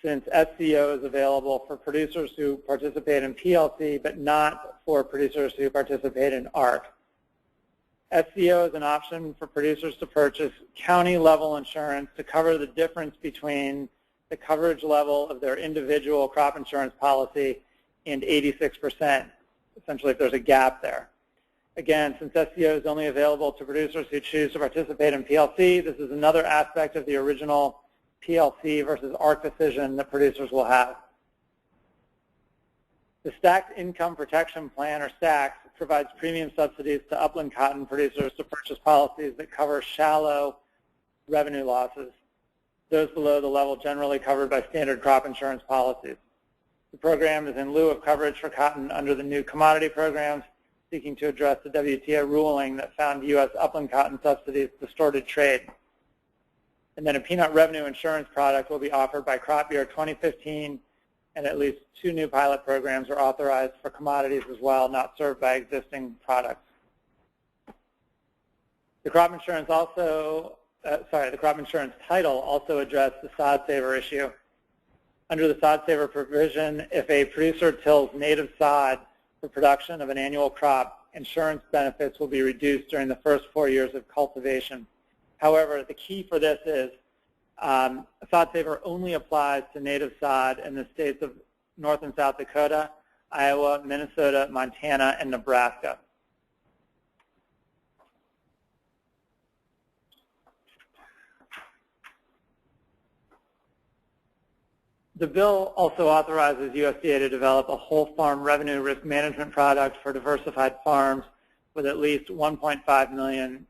since SCO is available for producers who participate in PLC, but not for producers who participate in ARC. SCO is an option for producers to purchase county-level insurance to cover the difference between the coverage level of their individual crop insurance policy and 86%, essentially if there's a gap there. Again, since SCO is only available to producers who choose to participate in PLC, this is another aspect of the original PLC versus ARC decision that producers will have. The Stacked Income Protection Plan, or STACS, provides premium subsidies to upland cotton producers to purchase policies that cover shallow revenue losses, those below the level generally covered by standard crop insurance policies. The program is in lieu of coverage for cotton under the new commodity programs, seeking to address the WTO ruling that found U.S. upland cotton subsidies distorted trade. And then a peanut revenue insurance product will be offered by crop year 2015, and at least 2 new pilot programs are authorized for commodities as well, not served by existing products. The crop insurance the crop insurance title also addressed the sod saver issue. Under the sod saver provision, if a producer tills native sod for production of an annual crop, insurance benefits will be reduced during the first 4 years of cultivation. However, the key for this is sod saver only applies to native sod in the states of North and South Dakota, Iowa, Minnesota, Montana, and Nebraska. The bill also authorizes USDA to develop a whole farm revenue risk management product for diversified farms with at least 1.5 million,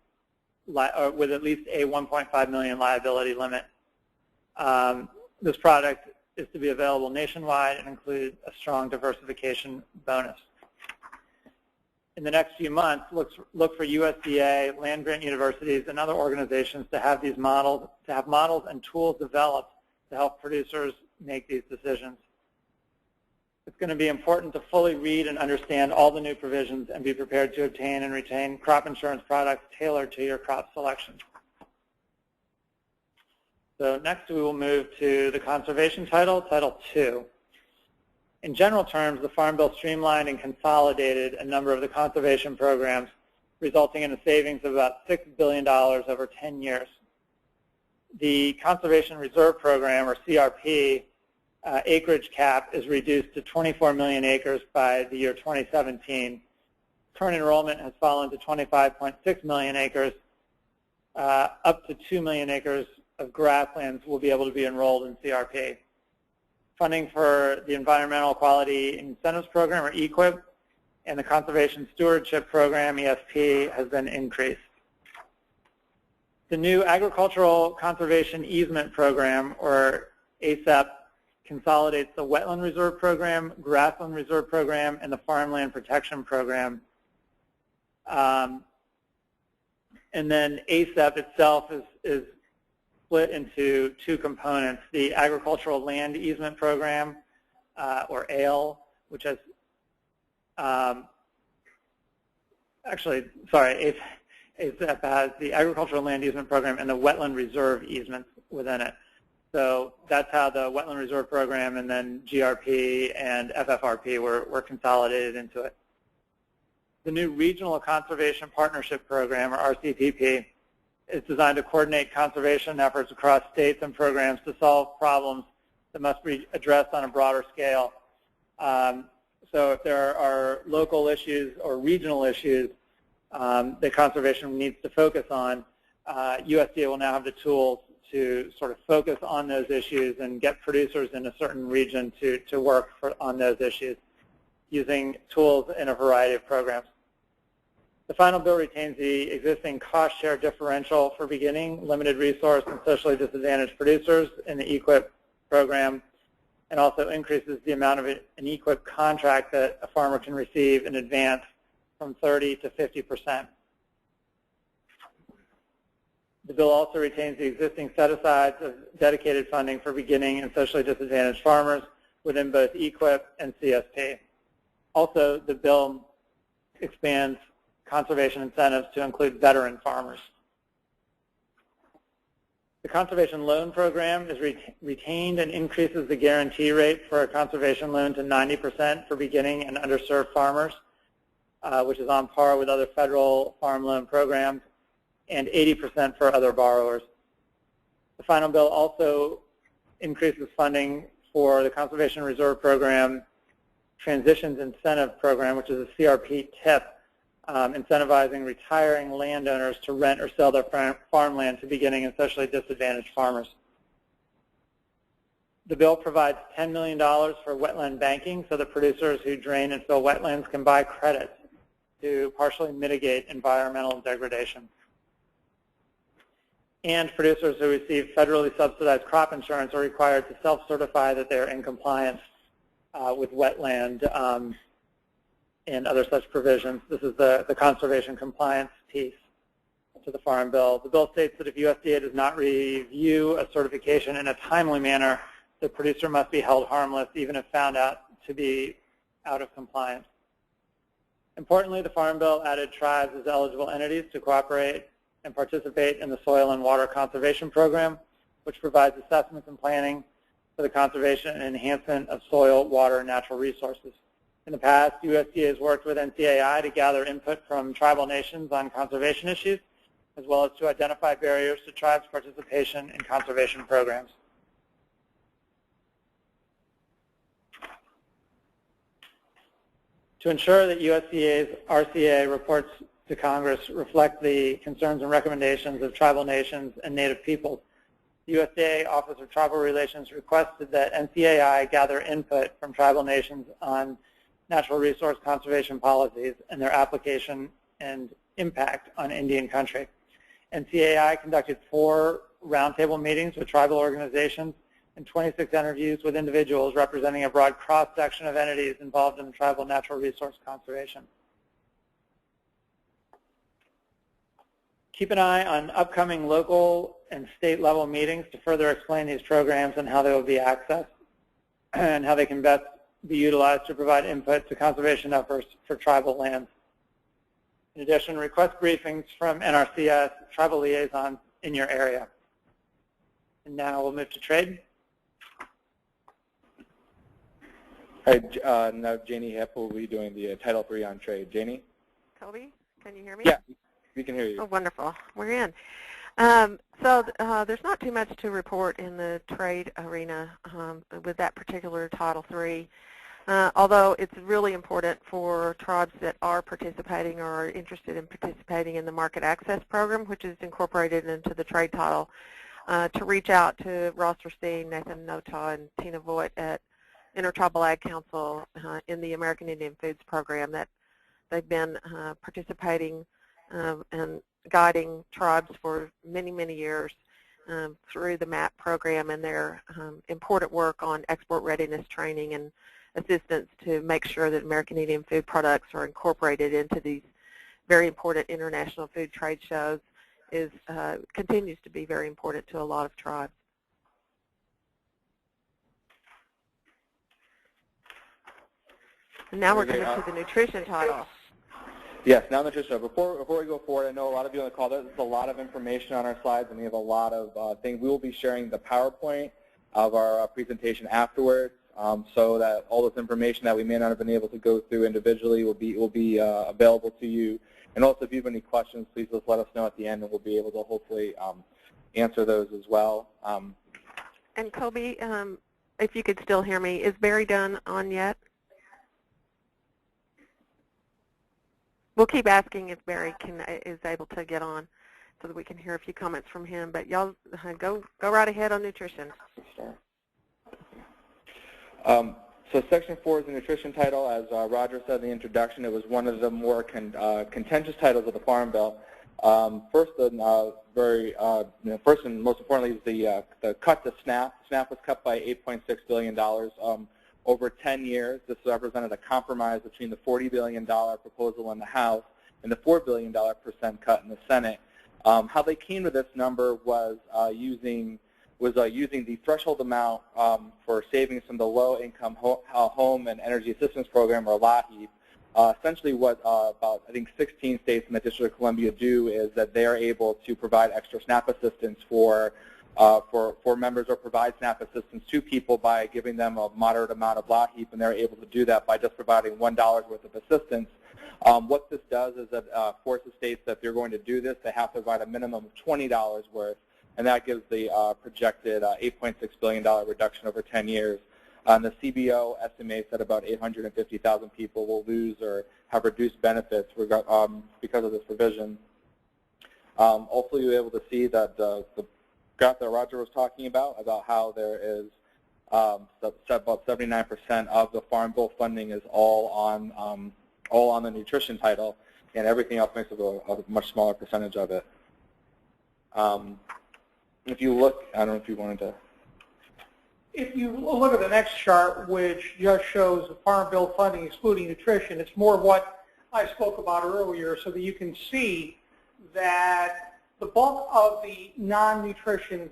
or with at least a 1.5 million liability limit. This product is to be available nationwide and include a strong diversification bonus. In the next few months, look for USDA, land-grant universities, and other organizations to have these models, and tools developed to help producers make these decisions. It's going to be important to fully read and understand all the new provisions and be prepared to obtain and retain crop insurance products tailored to your crop selection. So next we will move to the conservation title, Title II. In general terms, the Farm Bill streamlined and consolidated a number of the conservation programs, resulting in a savings of about $6 billion over 10 years. The Conservation Reserve Program, or CRP, acreage cap is reduced to 24 million acres by the year 2017. Current enrollment has fallen to 25.6 million acres. Up to 2 million acres of grasslands will be able to be enrolled in CRP. Funding for the Environmental Quality Incentives Program, or EQIP, and the Conservation Stewardship Program, ESP, has been increased. The new Agricultural Conservation Easement Program, or ACEP, consolidates the Wetland Reserve Program, Grassland Reserve Program, and the Farmland Protection Program. And then ACEP itself is split into 2 components: the Agricultural Land Easement Program, or ALE, which has ACEP has the Agricultural Land Easement Program and the Wetland Reserve Easements within it. So that's how the Wetland Reserve Program and then GRP and FFRP were consolidated into it. The new Regional Conservation Partnership Program, or RCPP, is designed to coordinate conservation efforts across states and programs to solve problems that must be addressed on a broader scale. So if there are local issues or regional issues that conservation needs to focus on, USDA will now have the tools to sort of focus on those issues and get producers in a certain region to work on those issues using tools in a variety of programs. The final bill retains the existing cost share differential for beginning, limited resource, and socially disadvantaged producers in the EQIP program, and also increases the amount of an EQIP contract that a farmer can receive in advance from 30 to 50%. The bill also retains the existing set-asides of dedicated funding for beginning and socially disadvantaged farmers within both EQIP and CSP. Also, the bill expands conservation incentives to include veteran farmers. The Conservation Loan Program is retained and increases the guarantee rate for a conservation loan to 90% for beginning and underserved farmers, which is on par with other federal farm loan programs, and 80% for other borrowers. The final bill also increases funding for the Conservation Reserve Program Transitions Incentive Program, which is a CRP tip, incentivizing retiring landowners to rent or sell their farmland to beginning and socially disadvantaged farmers. The bill provides $10 million for wetland banking so that producers who drain and fill wetlands can buy credits to partially mitigate environmental degradation. And producers who receive federally subsidized crop insurance are required to self-certify that they're in compliance with wetland and other such provisions. This is the conservation compliance piece to the Farm Bill. The bill states that if USDA does not review a certification in a timely manner, the producer must be held harmless even if found out to be out of compliance. Importantly, the Farm Bill added tribes as eligible entities to cooperate and participate in the Soil and Water Conservation Program, which provides assessments and planning for the conservation and enhancement of soil, water, and natural resources. In the past, USDA has worked with NCAI to gather input from tribal nations on conservation issues, as well as to identify barriers to tribes' participation in conservation programs. To ensure that USDA's RCA reports to Congress reflect the concerns and recommendations of tribal nations and Native peoples, the USDA Office of Tribal Relations requested that NCAI gather input from tribal nations on natural resource conservation policies and their application and impact on Indian country. NCAI conducted 4 roundtable meetings with tribal organizations and 26 interviews with individuals representing a broad cross-section of entities involved in tribal natural resource conservation. Keep an eye on upcoming local and state level meetings to further explain these programs and how they will be accessed and how they can best be utilized to provide input to conservation efforts for tribal lands. In addition, request briefings from NRCS tribal liaisons in your area. And now we'll move to trade. All right, now Janie Hipp will be doing the Title III on trade. Janie? Colby, can you hear me? Yeah, we can hear you. Oh, wonderful. We're in. There's not too much to report in the trade arena with that particular Title III, although it's really important for tribes that are participating or are interested in participating in the Market Access Program, which is incorporated into the trade title, to reach out to Ross Racine, Nathan Nota, and Tina Voigt at Intertribal Ag Council in the American Indian Foods Program. That they've been participating and guiding tribes for many, many years through the MAP program and their important work on export readiness training and assistance to make sure that American Indian food products are incorporated into these very important international food trade shows continues to be very important to a lot of tribes. And now we're coming to the nutrition title. Yes, now nutrition. Before we go forward, I know a lot of you on the call, there's a lot of information on our slides, and we have a lot of things. We will be sharing the PowerPoint of our presentation afterwards, so that all this information that we may not have been able to go through individually will be available to you. And also, if you have any questions, please just let us know at the end, and we'll be able to hopefully answer those as well. And Colby, if you could still hear me, is Barry done on yet? We'll keep asking if Barry is able to get on so that we can hear a few comments from him. But y'all go right ahead on nutrition. So Section 4 is the nutrition title. As Roger said in the introduction, it was one of the more contentious titles of the Farm Bill. First and most importantly is the cut to SNAP. SNAP was cut by $8.6 billion. Over 10 years, this represented a compromise between the $40 billion proposal in the House and the $4 billion percent cut in the Senate. How they came to this number was using the threshold amount for savings from the Low-Income Home and Energy Assistance Program, or LAHEAP. Essentially what about, I think, 16 states in the District of Columbia do is that they are able to provide extra SNAP assistance for for members or provide SNAP assistance to people by giving them a moderate amount of LAHEAP, and they're able to do that by just providing $1 worth of assistance. What this does is that forces states that if they're going to do this, they have to provide a minimum of $20 worth, and that gives the projected $8.6 billion reduction over 10 years. The CBO estimates that about 850,000 people will lose or have reduced benefits because of this provision. Also, you'll be able to see that the graph that Roger was talking about how there is about 79% of the Farm Bill funding is all on the nutrition title, and everything else makes up a much smaller percentage of it. If you look, I don't know if you wanted to. If you look at the next chart, which just shows the Farm Bill funding excluding nutrition, it's more of what I spoke about earlier, so that you can see that the bulk of the non-nutrition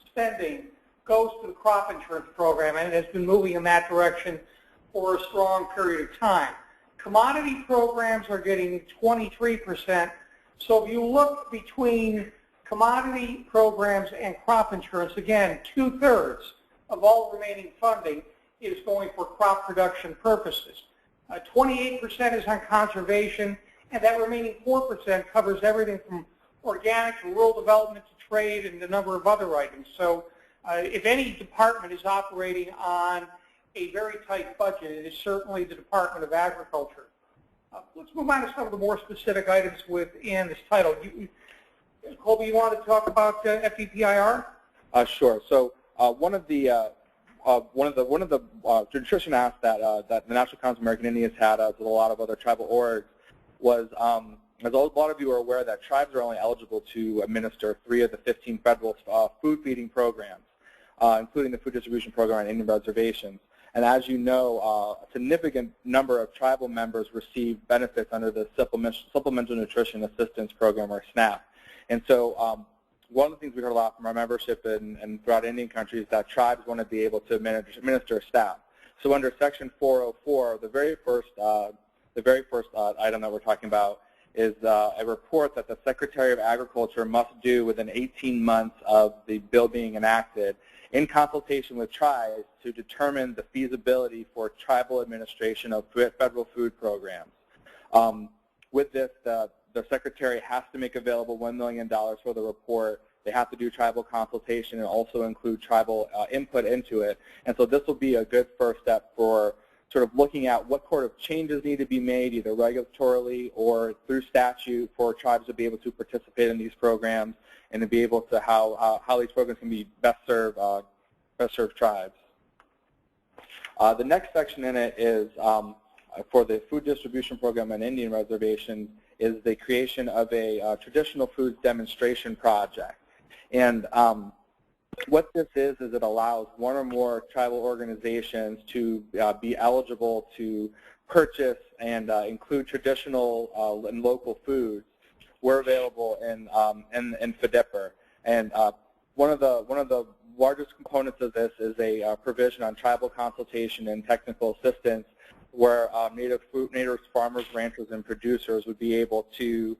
spending goes to the crop insurance program, and it has been moving in that direction for a strong period of time. Commodity programs are getting 23%, so if you look between commodity programs and crop insurance, again, 2/3 of all remaining funding is going for crop production purposes. 28% is on conservation, and that remaining 4% covers everything from organic to rural development to trade and a number of other items. So if any department is operating on a very tight budget, it is certainly the Department of Agriculture. Let's move on to some of the more specific items within this title. Colby, you want to talk about FDPIR? Sure. So one of the nutrition acts that the National Council of American Indians had, as with a lot of other tribal orgs, was as a lot of you are aware that tribes are only eligible to administer 3 of the 15 federal food feeding programs, including the food distribution program on Indian reservations. And as you know, a significant number of tribal members receive benefits under the Supplemental Nutrition Assistance Program, or SNAP. And so one of the things we heard a lot from our membership and throughout Indian country is that tribes want to be able to administer SNAP. So under Section 404, the very first item that we're talking about is a report that the Secretary of Agriculture must do within 18 months of the bill being enacted in consultation with tribes to determine the feasibility for tribal administration of federal food programs. With this, the Secretary has to make available $1 million for the report. They have to do tribal consultation and also include tribal input into it. And so this will be a good first step for sort of looking at what sort of changes need to be made, either regulatorily or through statute, for tribes to be able to participate in these programs and to be able to how these programs can be best serve tribes. The next section in it is for the food distribution program on Indian reservations is the creation of a traditional foods demonstration project. And what this is it allows one or more tribal organizations to be eligible to purchase and include traditional and local foods where available in FDPIR. And one of the largest components of this is a provision on tribal consultation and technical assistance, where native farmers, ranchers, and producers would be able to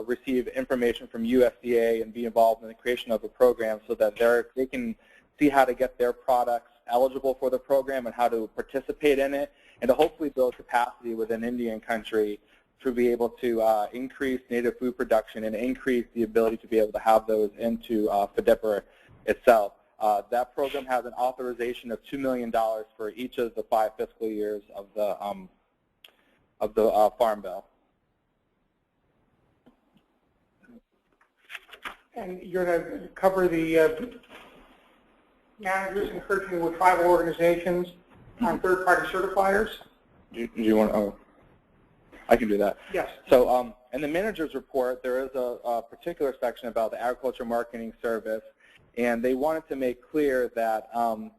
receive information from USDA and be involved in the creation of a program so that they can see how to get their products eligible for the program and how to participate in it, and to hopefully build capacity within Indian country to be able to increase native food production and increase the ability to be able to have those into FDPIR itself. That program has an authorization of $2 million for each of the 5 fiscal years of the Farm Bill. And you're going to cover the managers encouraging with tribal organizations on third-party certifiers? Do you want to? Oh, I can do that. Yes. So in the manager's report, there is a particular section about the Agriculture Marketing Service, and they wanted to make clear that the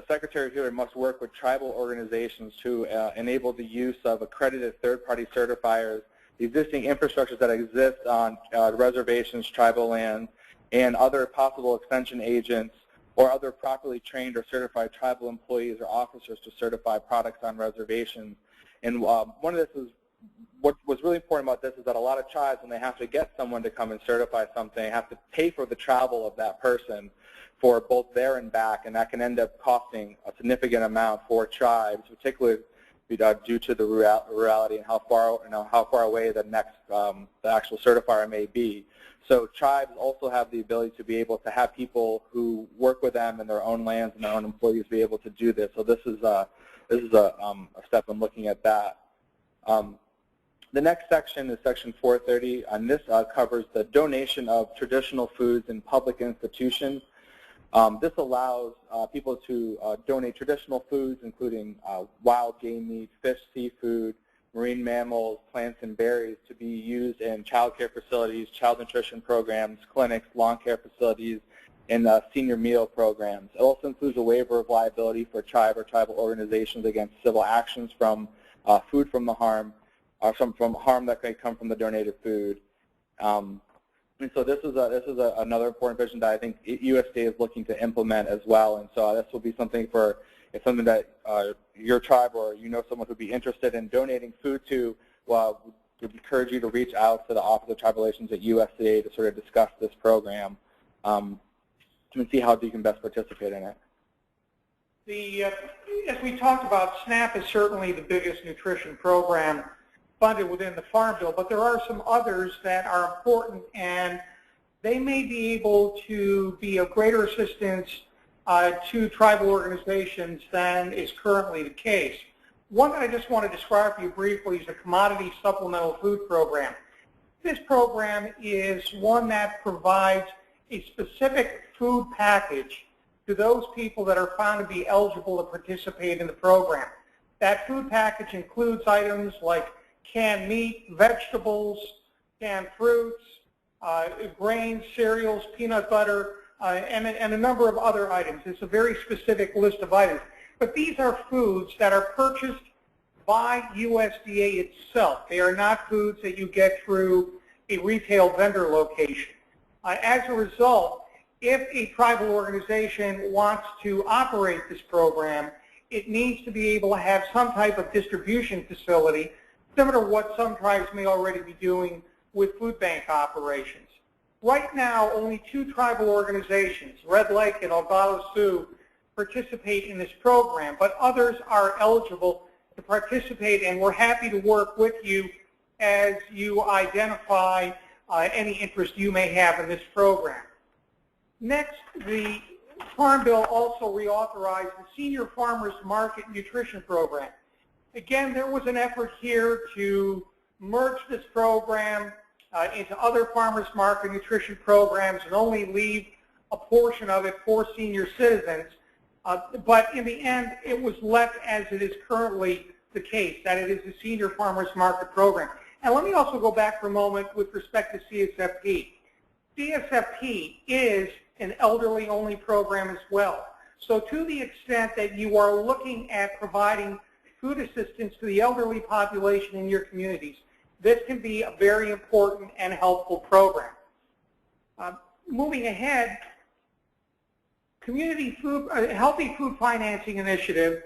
Secretary here must work with tribal organizations to enable the use of accredited third-party certifiers, the existing infrastructures that exist on reservations, tribal land, and other possible extension agents or other properly trained or certified tribal employees or officers to certify products on reservations. And one of this is what was really important about this is that a lot of tribes, when they have to get someone to come and certify something, have to pay for the travel of that person for both there and back, and that can end up costing a significant amount for tribes, particularly due to the rurality and how far away the actual certifier may be. So tribes also have the ability to be able to have people who work with them in their own lands and their own employees be able to do this. So this is a step in looking at that. The next section is section 430, and this covers the donation of traditional foods in public institutions. This allows people to donate traditional foods, including wild game meat, fish, seafood, marine mammals, plants, and berries, to be used in child care facilities, child nutrition programs, clinics, lawn care facilities, and senior meal programs. It also includes a waiver of liability for tribe or tribal organizations against civil actions from food from the harm, from harm that may come from the donated food. And so this is another important provision that I think USDA is looking to implement as well. And so this will be something that your tribe or someone who would be interested in donating food to. Would encourage you to reach out to the Office of Tribal Relations at USDA to sort of discuss this program and see how you can best participate in it. As we talked about, SNAP is certainly the biggest nutrition program funded within the Farm Bill, but there are some others that are important, and they may be able to be of greater assistance to tribal organizations than is currently the case. One that I just want to describe for you briefly is the Commodity Supplemental Food Program. This program is one that provides a specific food package to those people that are found to be eligible to participate in the program. That food package includes items like canned meat, vegetables, canned fruits, grains, cereals, peanut butter, and a number of other items. It's a very specific list of items. But these are foods that are purchased by USDA itself. They are not foods that you get through a retail vendor location. As a result, if a tribal organization wants to operate this program, it needs to be able to have some type of distribution facility, similar to what some tribes may already be doing with food bank operations. Right now, only 2 tribal organizations, Red Lake and Oglala Sioux, participate in this program, but others are eligible to participate, and we're happy to work with you as you identify any interest you may have in this program. Next, the Farm Bill also reauthorized the Senior Farmers Market Nutrition Program. Again, there was an effort here to merge this program into other farmers market nutrition programs and only leave a portion of it for senior citizens. But in the end, it was left as it is currently the case, that it is a senior farmers market program. And let me also go back for a moment with respect to CSFP. CSFP is an elderly-only program as well. So to the extent that you are looking at providing food assistance to the elderly population in your communities, this can be a very important and helpful program. Moving ahead, Community Food, Healthy Food Financing Initiative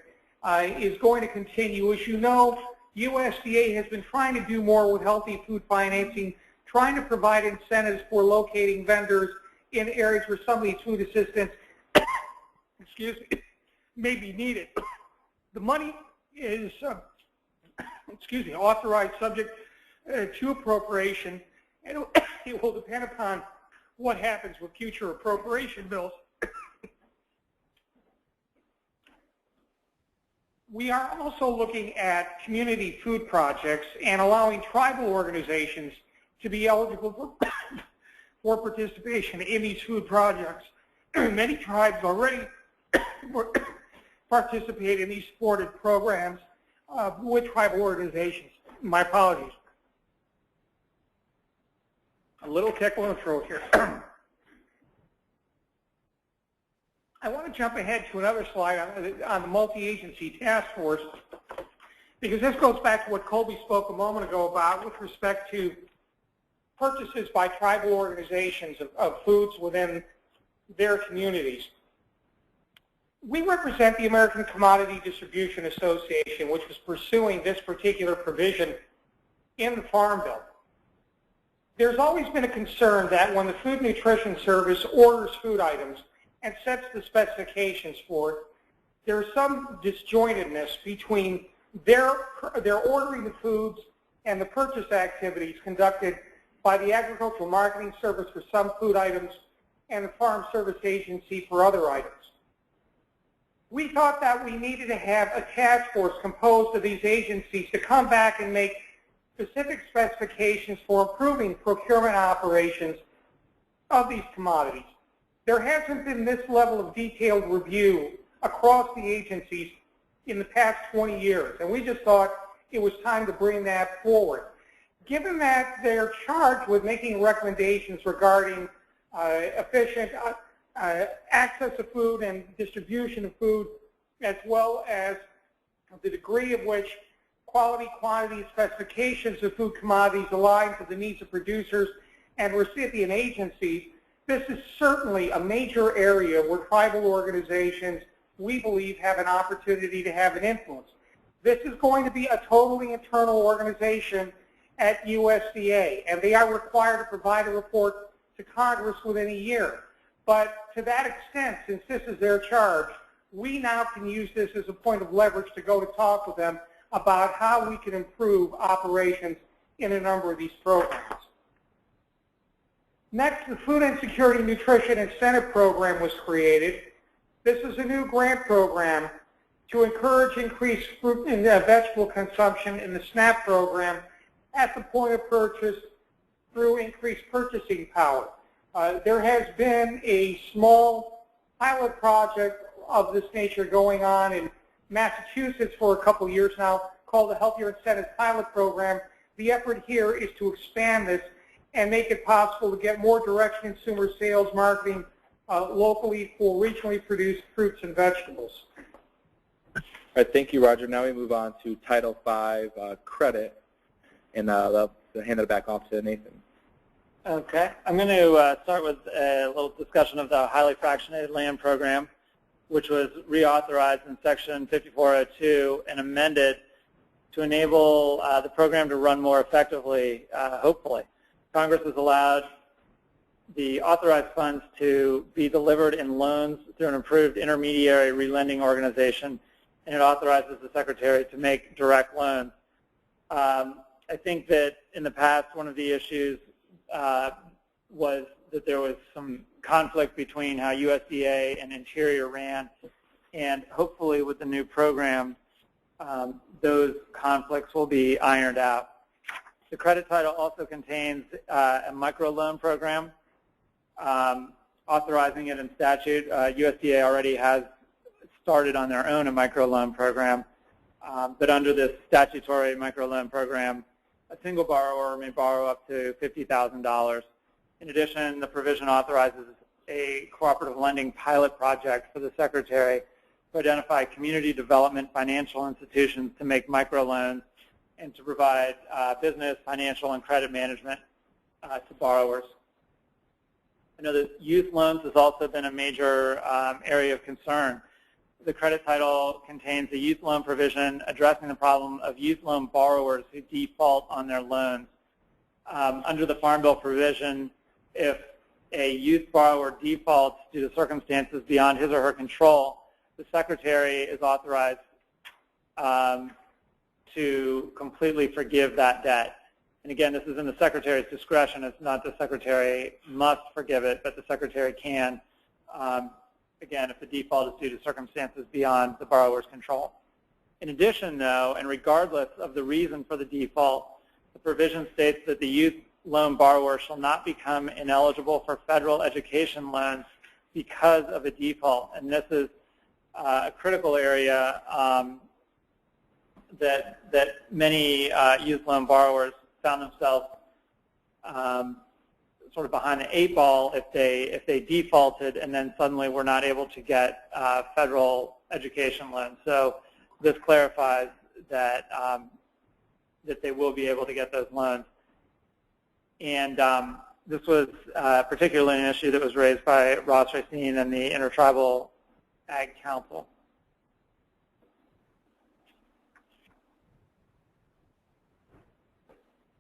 is going to continue. As you know, USDA has been trying to do more with healthy food financing, trying to provide incentives for locating vendors in areas where some of these food assistance excuse me, may be needed. The money is authorized subject to appropriation, and it will depend upon what happens with future appropriation bills. We are also looking at community food projects and allowing tribal organizations to be eligible for participation in these food projects. Many tribes already participate in these supported programs with tribal organizations. My apologies. A little tickle in the throat here. I want to jump ahead to another slide on the multi-agency task force, because this goes back to what Colby spoke a moment ago about with respect to purchases by tribal organizations of foods within their communities. We represent the American Commodity Distribution Association, which was pursuing this particular provision in the Farm Bill. There's always been a concern that when the Food Nutrition Service orders food items and sets the specifications for it, there's some disjointedness between their ordering the foods and the purchase activities conducted by the Agricultural Marketing Service for some food items and the Farm Service Agency for other items. We thought that we needed to have a task force composed of these agencies to come back and make specific specifications for improving procurement operations of these commodities. There hasn't been this level of detailed review across the agencies in the past 20 years, and we just thought it was time to bring that forward. Given that they're charged with making recommendations regarding efficient access to food and distribution of food, as well as the degree of which quality, quantity, specifications of food commodities align to the needs of producers and recipient agencies, this is certainly a major area where tribal organizations, we believe, have an opportunity to have an influence. This is going to be a totally internal organization at USDA, and they are required to provide a report to Congress within a year. But to that extent, since this is their charge, we now can use this as a point of leverage to go to talk with them about how we can improve operations in a number of these programs. Next, the Food Insecurity Nutrition Incentive Program was created. This is a new grant program to encourage increased fruit and vegetable consumption in the SNAP program at the point of purchase through increased purchasing power. There has been a small pilot project of this nature going on in Massachusetts for a couple years now called the Healthier Incentive Pilot Program. The effort here is to expand this and make it possible to get more direct consumer sales marketing locally for regionally produced fruits and vegetables. All right, thank you, Roger. Now we move on to Title V credit, and I'll hand it back off to Nathan. Okay, I'm going to start with a little discussion of the highly fractionated land program, which was reauthorized in Section 5402 and amended to enable the program to run more effectively, hopefully. Congress has allowed the authorized funds to be delivered in loans through an approved intermediary relending organization, and it authorizes the Secretary to make direct loans. I think that in the past, one of the issues was that there was some conflict between how USDA and Interior ran, and hopefully with the new program, those conflicts will be ironed out. The credit title also contains a microloan program, authorizing it in statute. USDA already has started on their own a microloan program, but under this statutory microloan program, a single borrower may borrow up to $50,000. In addition, the provision authorizes a cooperative lending pilot project for the Secretary to identify community development financial institutions to make microloans and to provide business, financial, and credit management to borrowers. I know that youth loans has also been a major area of concern. The credit title contains a youth loan provision addressing the problem of youth loan borrowers who default on their loans. Under the Farm Bill provision, if a youth borrower defaults due to circumstances beyond his or her control, the Secretary is authorized to completely forgive that debt. And again, this is in the Secretary's discretion. It's not the Secretary must forgive it, but the Secretary can, again, if the default is due to circumstances beyond the borrower's control. In addition, though, and regardless of the reason for the default, the provision states that the youth loan borrower shall not become ineligible for federal education loans because of a default. And this is a critical area that many youth loan borrowers found themselves sort of behind the eight ball if they defaulted and then suddenly were not able to get federal education loans. So this clarifies that that they will be able to get those loans. And this was particularly an issue that was raised by Ross Racine and the Intertribal Ag Council.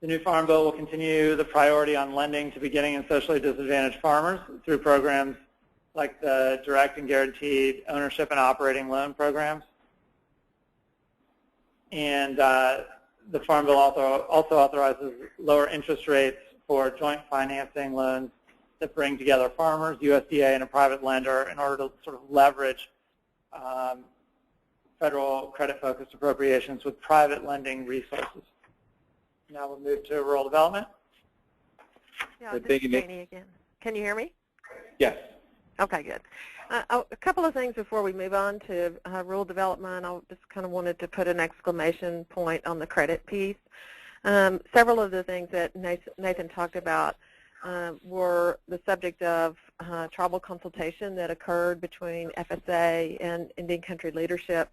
The new Farm Bill will continue the priority on lending to beginning and socially disadvantaged farmers through programs like the direct and guaranteed ownership and operating loan programs. And the Farm Bill also authorizes lower interest rates for joint financing loans that bring together farmers, USDA, and a private lender in order to sort of leverage federal credit-focused appropriations with private lending resources. Now we'll move to rural development. Yeah, this is Janie again. Can you hear me? Yes. Okay, good. A couple of things before we move on to rural development. I just kind of wanted to put an exclamation point on the credit piece. Several of the things that Nathan talked about were the subject of tribal consultation that occurred between FSA and Indian country leadership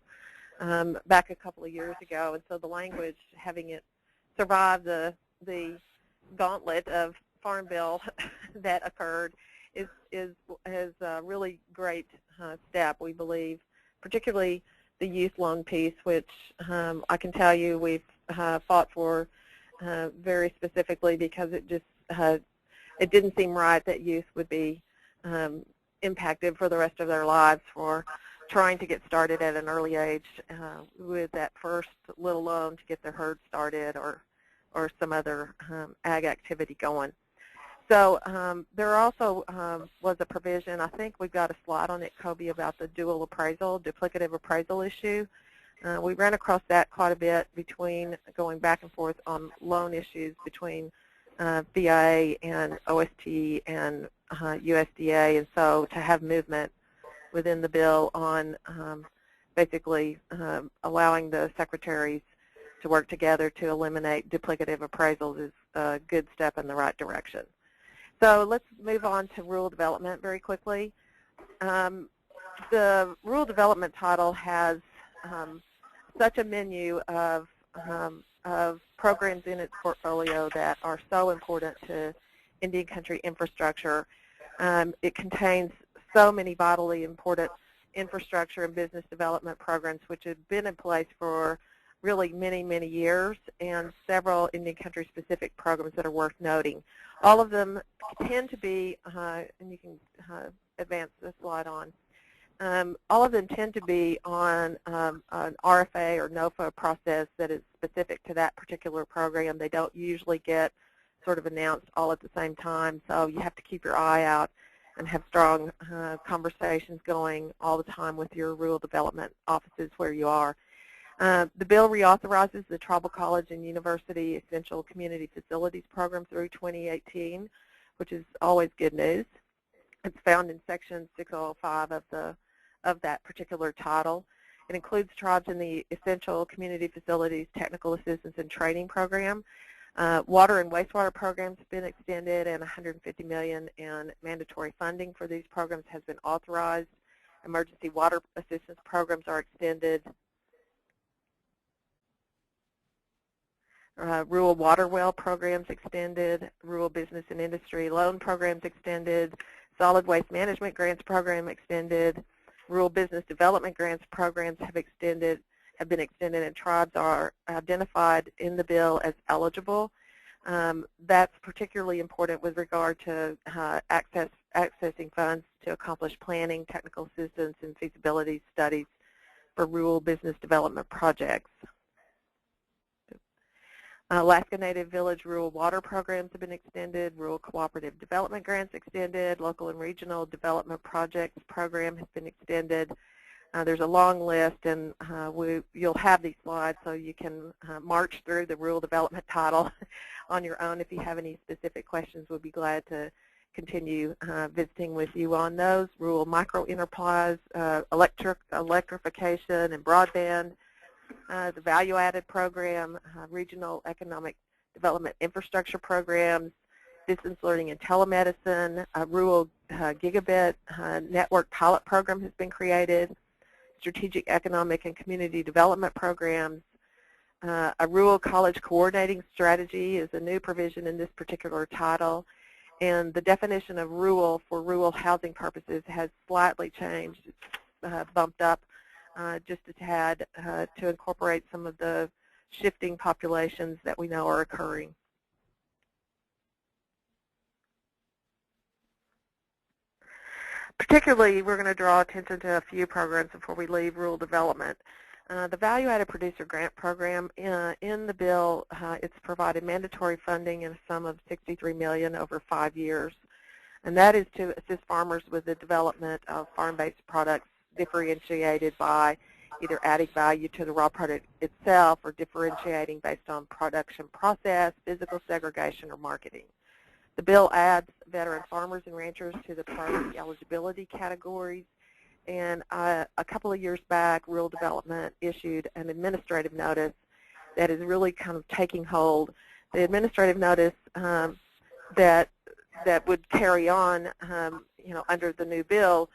back a couple of years ago. And so the language, having it survive the gauntlet of Farm Bill that occurred, is a really great step, we believe, particularly the youth loan piece, which I can tell you we've fought for very specifically because it just it didn't seem right that youth would be impacted for the rest of their lives for trying to get started at an early age with that first little loan to get their herd started or some other ag activity going. So there also was a provision, I think we've got a slide on it, Kobe, about the dual appraisal, duplicative appraisal issue. We ran across that quite a bit between going back and forth on loan issues between VIA and OST and USDA, and so to have movement within the bill on basically allowing the secretaries to work together to eliminate duplicative appraisals is a good step in the right direction. So let's move on to rural development very quickly. The rural development title has such a menu of programs in its portfolio that are so important to Indian country infrastructure. It contains so many vitally important infrastructure and business development programs which have been in place for really many, many years, and several Indian country specific programs that are worth noting. All of them tend to be, and you can advance the slide on, all of them tend to be on an RFA or NOFA process that is specific to that particular program. They don't usually get sort of announced all at the same time, so you have to keep your eye out and have strong conversations going all the time with your rural development offices where you are. The bill reauthorizes the Tribal College and University Essential Community Facilities Program through 2018, which is always good news. It's found in Section 605 of that particular title. It includes tribes in the Essential Community Facilities Technical Assistance and Training Program. Water and wastewater programs have been extended, and $150 million in mandatory funding for these programs has been authorized. Emergency water assistance programs are extended. Rural water well programs extended, rural business and industry loan programs extended, solid waste management grants program extended, rural business development grants programs have been extended, and tribes are identified in the bill as eligible. That's particularly important with regard to accessing funds to accomplish planning, technical assistance, and feasibility studies for rural business development projects. Alaska Native Village rural water programs have been extended, rural cooperative development grants extended, local and regional development projects program has been extended. There's a long list, and you'll have these slides so you can march through the rural development title on your own. If you have any specific questions, we'll be glad to continue visiting with you on those. Rural micro enterprise, electrification and broadband, the value-added program, regional economic development infrastructure programs, distance learning and telemedicine, a rural gigabit network pilot program has been created, strategic economic and community development programs, a rural college coordinating strategy is a new provision in this particular title, and the definition of rural for rural housing purposes has slightly changed, bumped up just a tad to incorporate some of the shifting populations that we know are occurring. Particularly, we're going to draw attention to a few programs before we leave rural development. The Value-Added Producer Grant Program, in the bill, it's provided mandatory funding in a sum of $63 million over 5 years. And that is to assist farmers with the development of farm-based products differentiated by either adding value to the raw product itself or differentiating based on production process, physical segregation, or marketing. The bill adds veteran farmers and ranchers to the priority eligibility categories. And a couple of years back, Rural Development issued an administrative notice that is really kind of taking hold. The administrative notice that would carry on, under the new bill,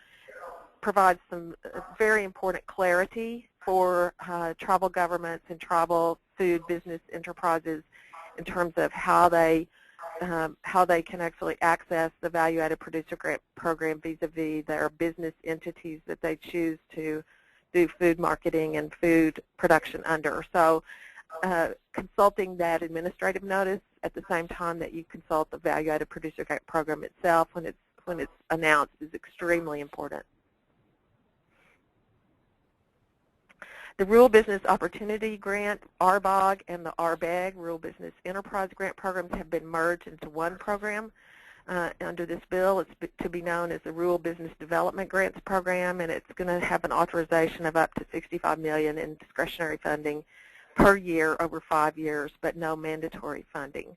provides some very important clarity for tribal governments and tribal food business enterprises in terms of how they can actually access the Value-Added Producer Grant Program vis-a-vis their business entities that they choose to do food marketing and food production under. So consulting that administrative notice at the same time that you consult the Value-Added Producer Grant Program itself when it's announced is extremely important. The Rural Business Opportunity Grant, RBOG, and the RBEG, Rural Business Enterprise Grant Programs, have been merged into one program. Under this bill, it's to be known as the Rural Business Development Grants Program, and it's going to have an authorization of up to $65 million in discretionary funding per year over 5 years, but no mandatory funding.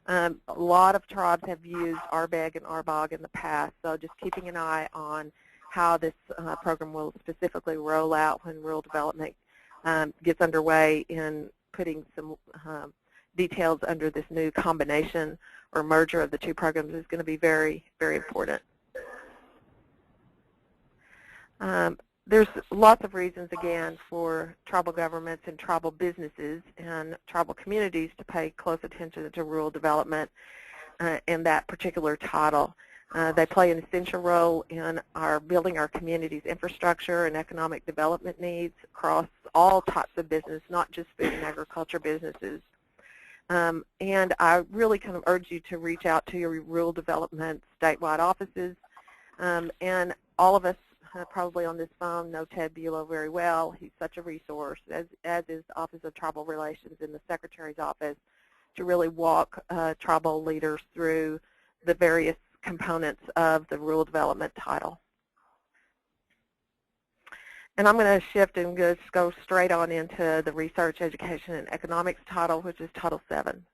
A lot of tribes have used RBEG and RBOG in the past, so just keeping an eye on how this program will specifically roll out when rural development gets underway in putting some details under this new combination or merger of the two programs is going to be very, very important. There's lots of reasons, again, for tribal governments and tribal businesses and tribal communities to pay close attention to rural development in that particular title. They play an essential role in building our community's infrastructure and economic development needs across all types of business, not just food and agriculture businesses. And I really kind of urge you to reach out to your rural development statewide offices. And all of us probably on this phone know Ted Bulow very well. He's such a resource, as is the Office of Tribal Relations in the Secretary's office, to really walk tribal leaders through the various components of the rural development title. And I'm going to shift and just go straight on into the research, education, and economics title, which is Title 7.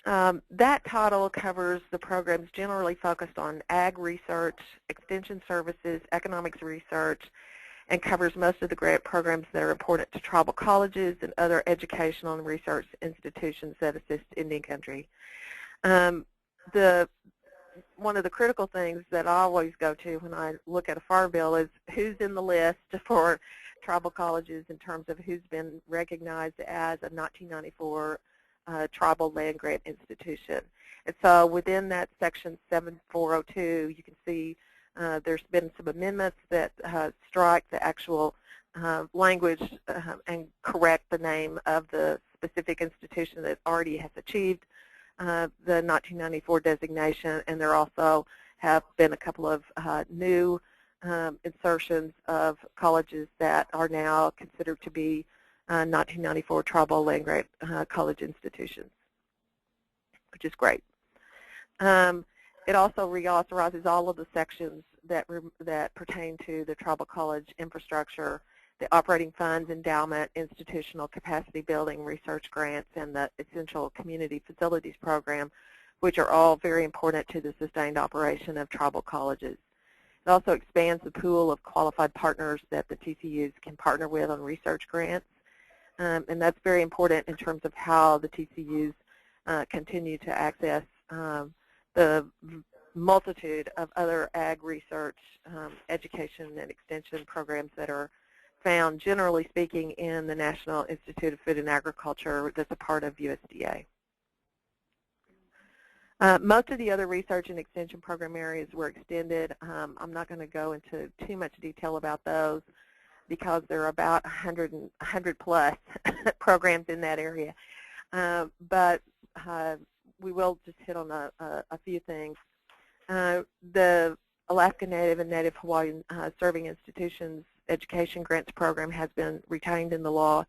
That title covers the programs generally focused on ag research, extension services, economics research, and covers most of the grant programs that are important to tribal colleges and other educational and research institutions that assist Indian country. One of the critical things that I always go to when I look at a farm bill is who's in the list for tribal colleges in terms of who's been recognized as a 1994 tribal land grant institution. And so within that section 7402, you can see there's been some amendments that strike the actual language and correct the name of the specific institution that already has achieved the 1994 designation, and there also have been a couple of new insertions of colleges that are now considered to be 1994 tribal land grant college institutions, which is great. It also reauthorizes all of the sections that pertain to the tribal college infrastructure, the operating funds, endowment, institutional capacity building, research grants, and the essential community facilities program, which are all very important to the sustained operation of tribal colleges. It also expands the pool of qualified partners that the TCUs can partner with on research grants, and that's very important in terms of how the TCUs continue to access the multitude of other ag research, education, and extension programs that are found, generally speaking, in the National Institute of Food and Agriculture that's a part of USDA. Most of the other research and extension program areas were extended. I'm not going to go into too much detail about those because there are about 100 plus programs in that area. But we will just hit on a few things. The Alaska Native and Native Hawaiian Serving Institutions Education Grants Program has been retained in the law.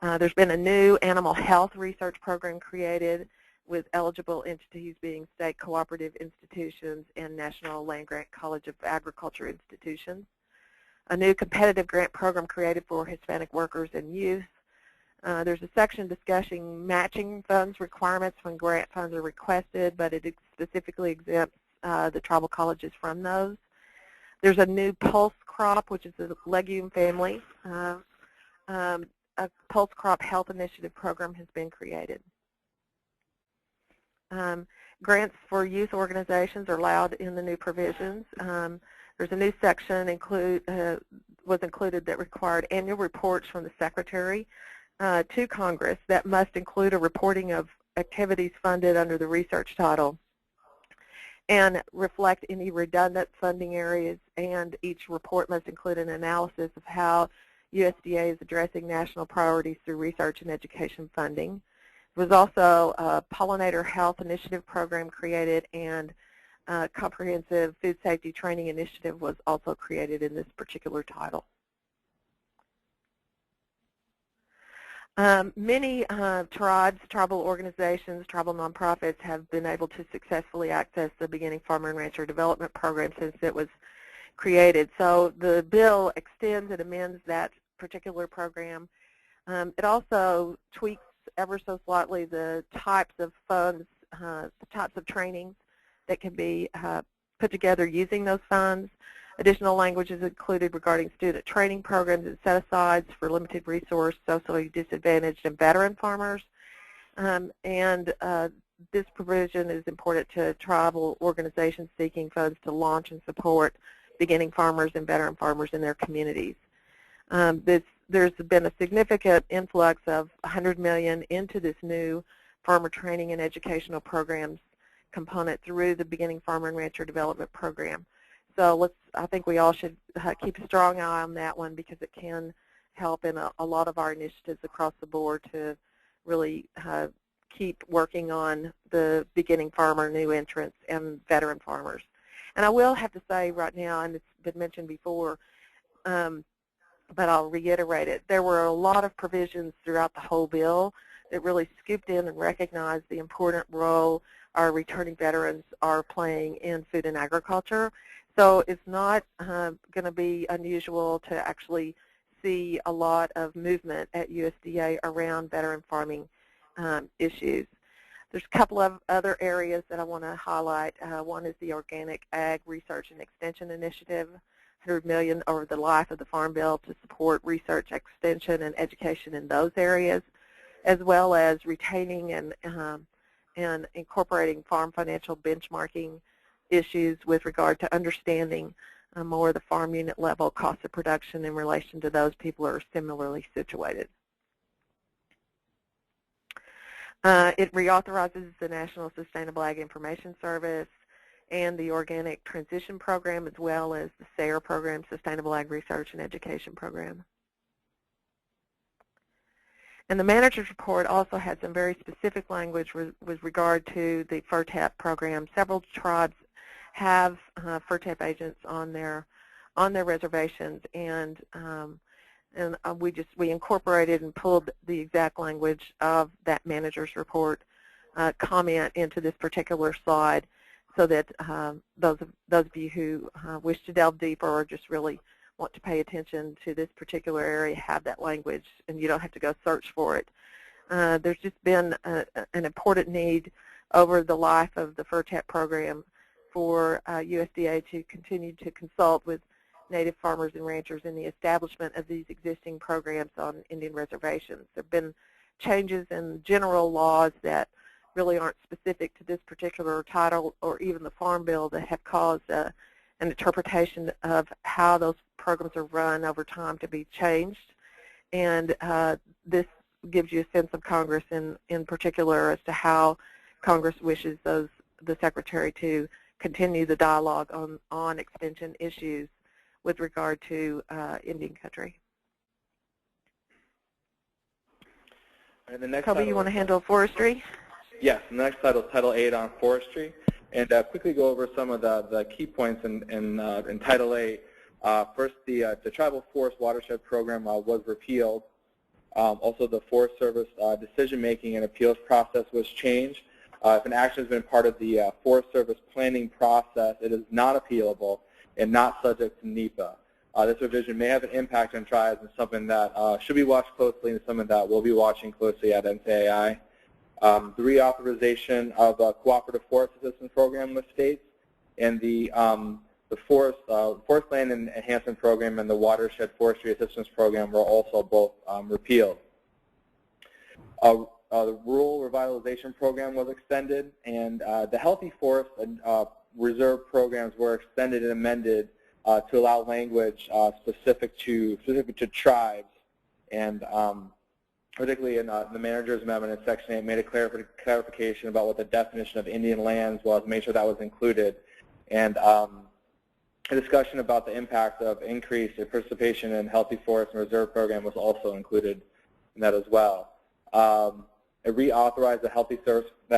There's been a new animal health research program created with eligible entities being state cooperative institutions and National Land Grant College of Agriculture institutions. A new competitive grant program created for Hispanic workers and youth. There's a section discussing matching funds requirements when grant funds are requested, but it specifically exempts the tribal colleges from those. There's a new pulse crop, which is a legume family. A pulse crop health initiative program has been created. Grants for youth organizations are allowed in the new provisions. There's a new section was included that required annual reports from the Secretary to Congress that must include a reporting of activities funded under the research title and reflect any redundant funding areas, and each report must include an analysis of how USDA is addressing national priorities through research and education funding. There was also a pollinator health initiative program created, and a comprehensive food safety training initiative was also created in this particular title. Many tribes, tribal organizations, tribal nonprofits have been able to successfully access the Beginning Farmer and Rancher Development Program since it was created. So the bill extends and amends that particular program. It also tweaks ever so slightly the types of funds, the types of trainings that can be put together using those funds. Additional language is included regarding student training programs and set-asides for limited resource, socially disadvantaged, and veteran farmers. This provision is important to tribal organizations seeking funds to launch and support beginning farmers and veteran farmers in their communities. There's been a significant influx of $100 million into this new farmer training and educational programs component through the Beginning Farmer and Rancher Development Program. So I think we all should keep a strong eye on that one, because it can help in a lot of our initiatives across the board to really keep working on the beginning farmer, new entrants, and veteran farmers. And I will have to say right now, and it's been mentioned before, but I'll reiterate it, there were a lot of provisions throughout the whole bill that really scooped in and recognized the important role our returning veterans are playing in food and agriculture. So it's not going to be unusual to actually see a lot of movement at USDA around veteran farming issues. There's a couple of other areas that I want to highlight. One is the Organic Ag Research and Extension Initiative, $100 million over the life of the Farm Bill to support research, extension, and education in those areas, as well as retaining and incorporating farm financial benchmarking issues with regard to understanding more of the farm unit level cost of production in relation to those people who are similarly situated. It reauthorizes the National Sustainable Ag Information Service and the Organic Transition Program, as well as the SARE program, Sustainable Ag Research and Education Program. And the manager's report also had some very specific language with regard to the FERTAP program. Several tribes have FERTAP agents on their reservations, and we incorporated and pulled the exact language of that manager's report comment into this particular slide, so that those of you who wish to delve deeper or just really want to pay attention to this particular area have that language, and you don't have to go search for it. There's just been an important need over the life of the FERTAP program for USDA to continue to consult with Native farmers and ranchers in the establishment of these existing programs on Indian reservations. There have been changes in general laws that really aren't specific to this particular title or even the Farm Bill that have caused an interpretation of how those programs are run over time to be changed. And this gives you a sense of Congress in particular as to how Congress wishes the Secretary to continue the dialogue on extension issues with regard to Indian country. And the next Kobe, you want to handle forestry? Yes, the next title is Title 8 on forestry. And quickly go over some of the key points in Title 8. First, the Tribal Forest Watershed Program was repealed. Also, the Forest Service decision-making and appeals process was changed. If an action has been part of the Forest Service planning process, it is not appealable and not subject to NEPA. This revision may have an impact on tribes and something that should be watched closely and something that we'll be watching closely at NCAI. The reauthorization of a cooperative forest assistance program with states, and the forest land enhancement program and the watershed forestry assistance program were also both repealed. The rural revitalization program was extended, and the healthy forest reserve programs were extended and amended to allow language specific to tribes, and particularly in the manager's amendment in Section 8 made a clarification about what the definition of Indian lands was, made sure that was included, and a discussion about the impact of increased participation in healthy forest and reserve program was also included in that as well. It reauthorized the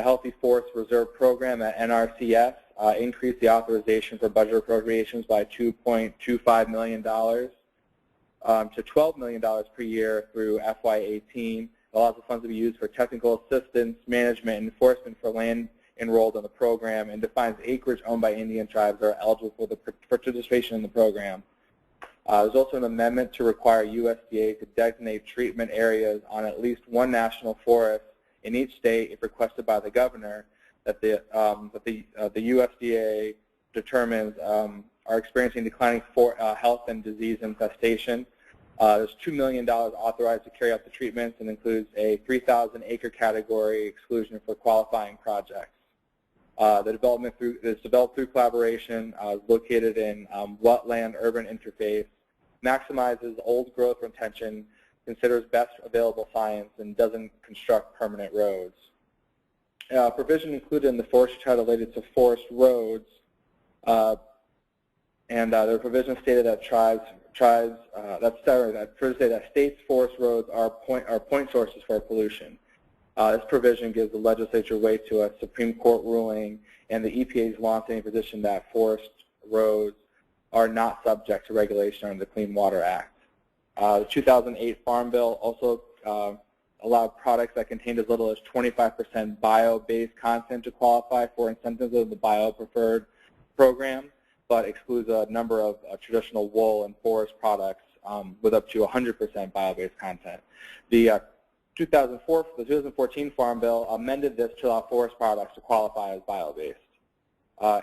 Healthy Forest Reserve Program at NRCS, increased the authorization for budget appropriations by $2.25 million to $12 million per year through FY18. It allows the funds to be used for technical assistance, management, and enforcement for land enrolled in the program, and defines acreage owned by Indian tribes that are eligible for the participation in the program. There's also an amendment to require USDA to designate treatment areas on at least one national forest in each state if requested by the governor that the USDA determines are experiencing declining health and disease infestation. There's $2 million authorized to carry out the treatments and includes a 3,000-acre category exclusion for qualifying projects. The development is developed through collaboration, located in wetland-urban interface, maximizes old growth retention, considers best available science, and doesn't construct permanent roads. Provision included in the forestry title related to forest roads, and the provision stated that that states' forest roads are point sources for pollution. This provision gives the legislature weight to a Supreme Court ruling and the EPA's longstanding position that forest roads are not subject to regulation under the Clean Water Act. The 2008 Farm Bill also allowed products that contained as little as 25% bio-based content to qualify for incentives of the bio-preferred program, but excludes a number of traditional wool and forest products with up to 100% bio-based content. The 2014 Farm Bill amended this to allow forest products to qualify as bio-based.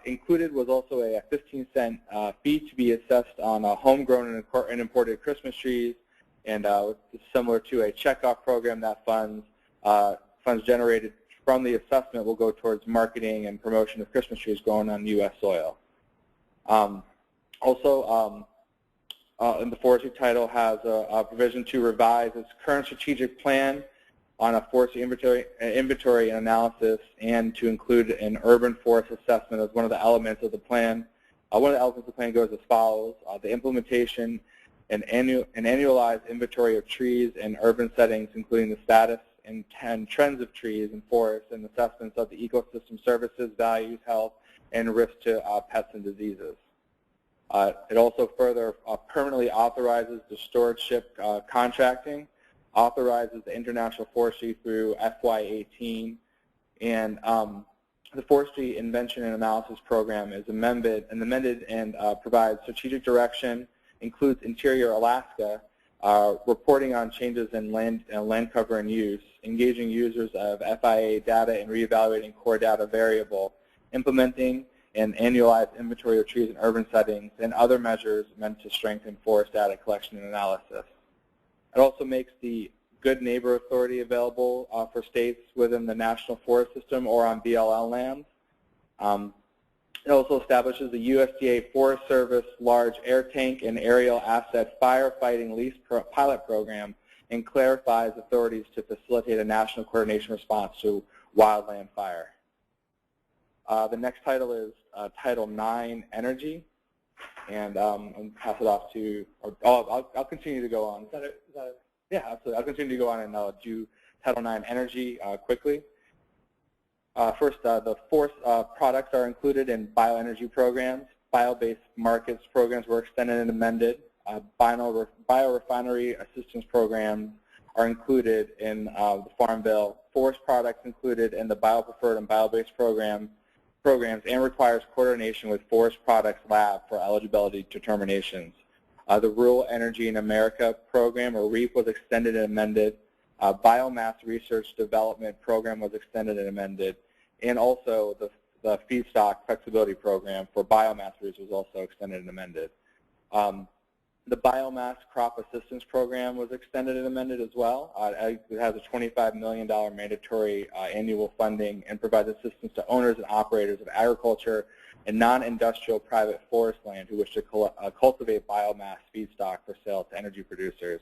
Included was also a 15-cent fee to be assessed on homegrown and imported Christmas trees, and similar to a checkoff program that funds generated from the assessment will go towards marketing and promotion of Christmas trees grown on U.S. soil. Also, in the forestry title has a provision to revise its current strategic plan on a forestry inventory and analysis, and to include an urban forest assessment as one of the elements of the plan. One of the elements of the plan goes as follows: the implementation and annualized inventory of trees in urban settings, including the status and trends of trees and forests, and assessments of the ecosystem services, values, health, and risk to pests and diseases. It also further permanently authorizes the stewardship contracting, authorizes the international forestry through FY18, and the Forestry Invention and Analysis Program is amended and provides strategic direction, includes Interior Alaska, reporting on changes in land cover and use, engaging users of FIA data and reevaluating core data variable, implementing an annualized inventory of trees in urban settings, and other measures meant to strengthen forest data collection and analysis. It also makes the Good Neighbor Authority available for states within the National Forest System or on BLL lands. It also establishes the USDA Forest Service Large Air Tank and Aerial Asset Firefighting Lease Pilot Program, and clarifies authorities to facilitate a national coordination response to wildland fire. The next title is Title 9, Energy, and I'll pass it off to, I'll continue to go on. Is that it? Yeah, absolutely. I'll continue to go on and do Title 9, Energy quickly. First, the forest products are included in bioenergy programs. Bio-based markets programs were extended and amended. Biorefinery assistance programs are included in the Farm Bill. Forest products included in the bio-preferred and bio-based programs and requires coordination with Forest Products Lab for eligibility determinations. The Rural Energy in America program, or REAP, was extended and amended. Biomass Research Development program was extended and amended. And also the feedstock flexibility program for biomass research was also extended and amended. The Biomass Crop Assistance Program was extended and amended as well. It has a $25 million mandatory annual funding and provides assistance to owners and operators of agriculture and non-industrial private forest land who wish to cultivate biomass feedstock for sale to energy producers.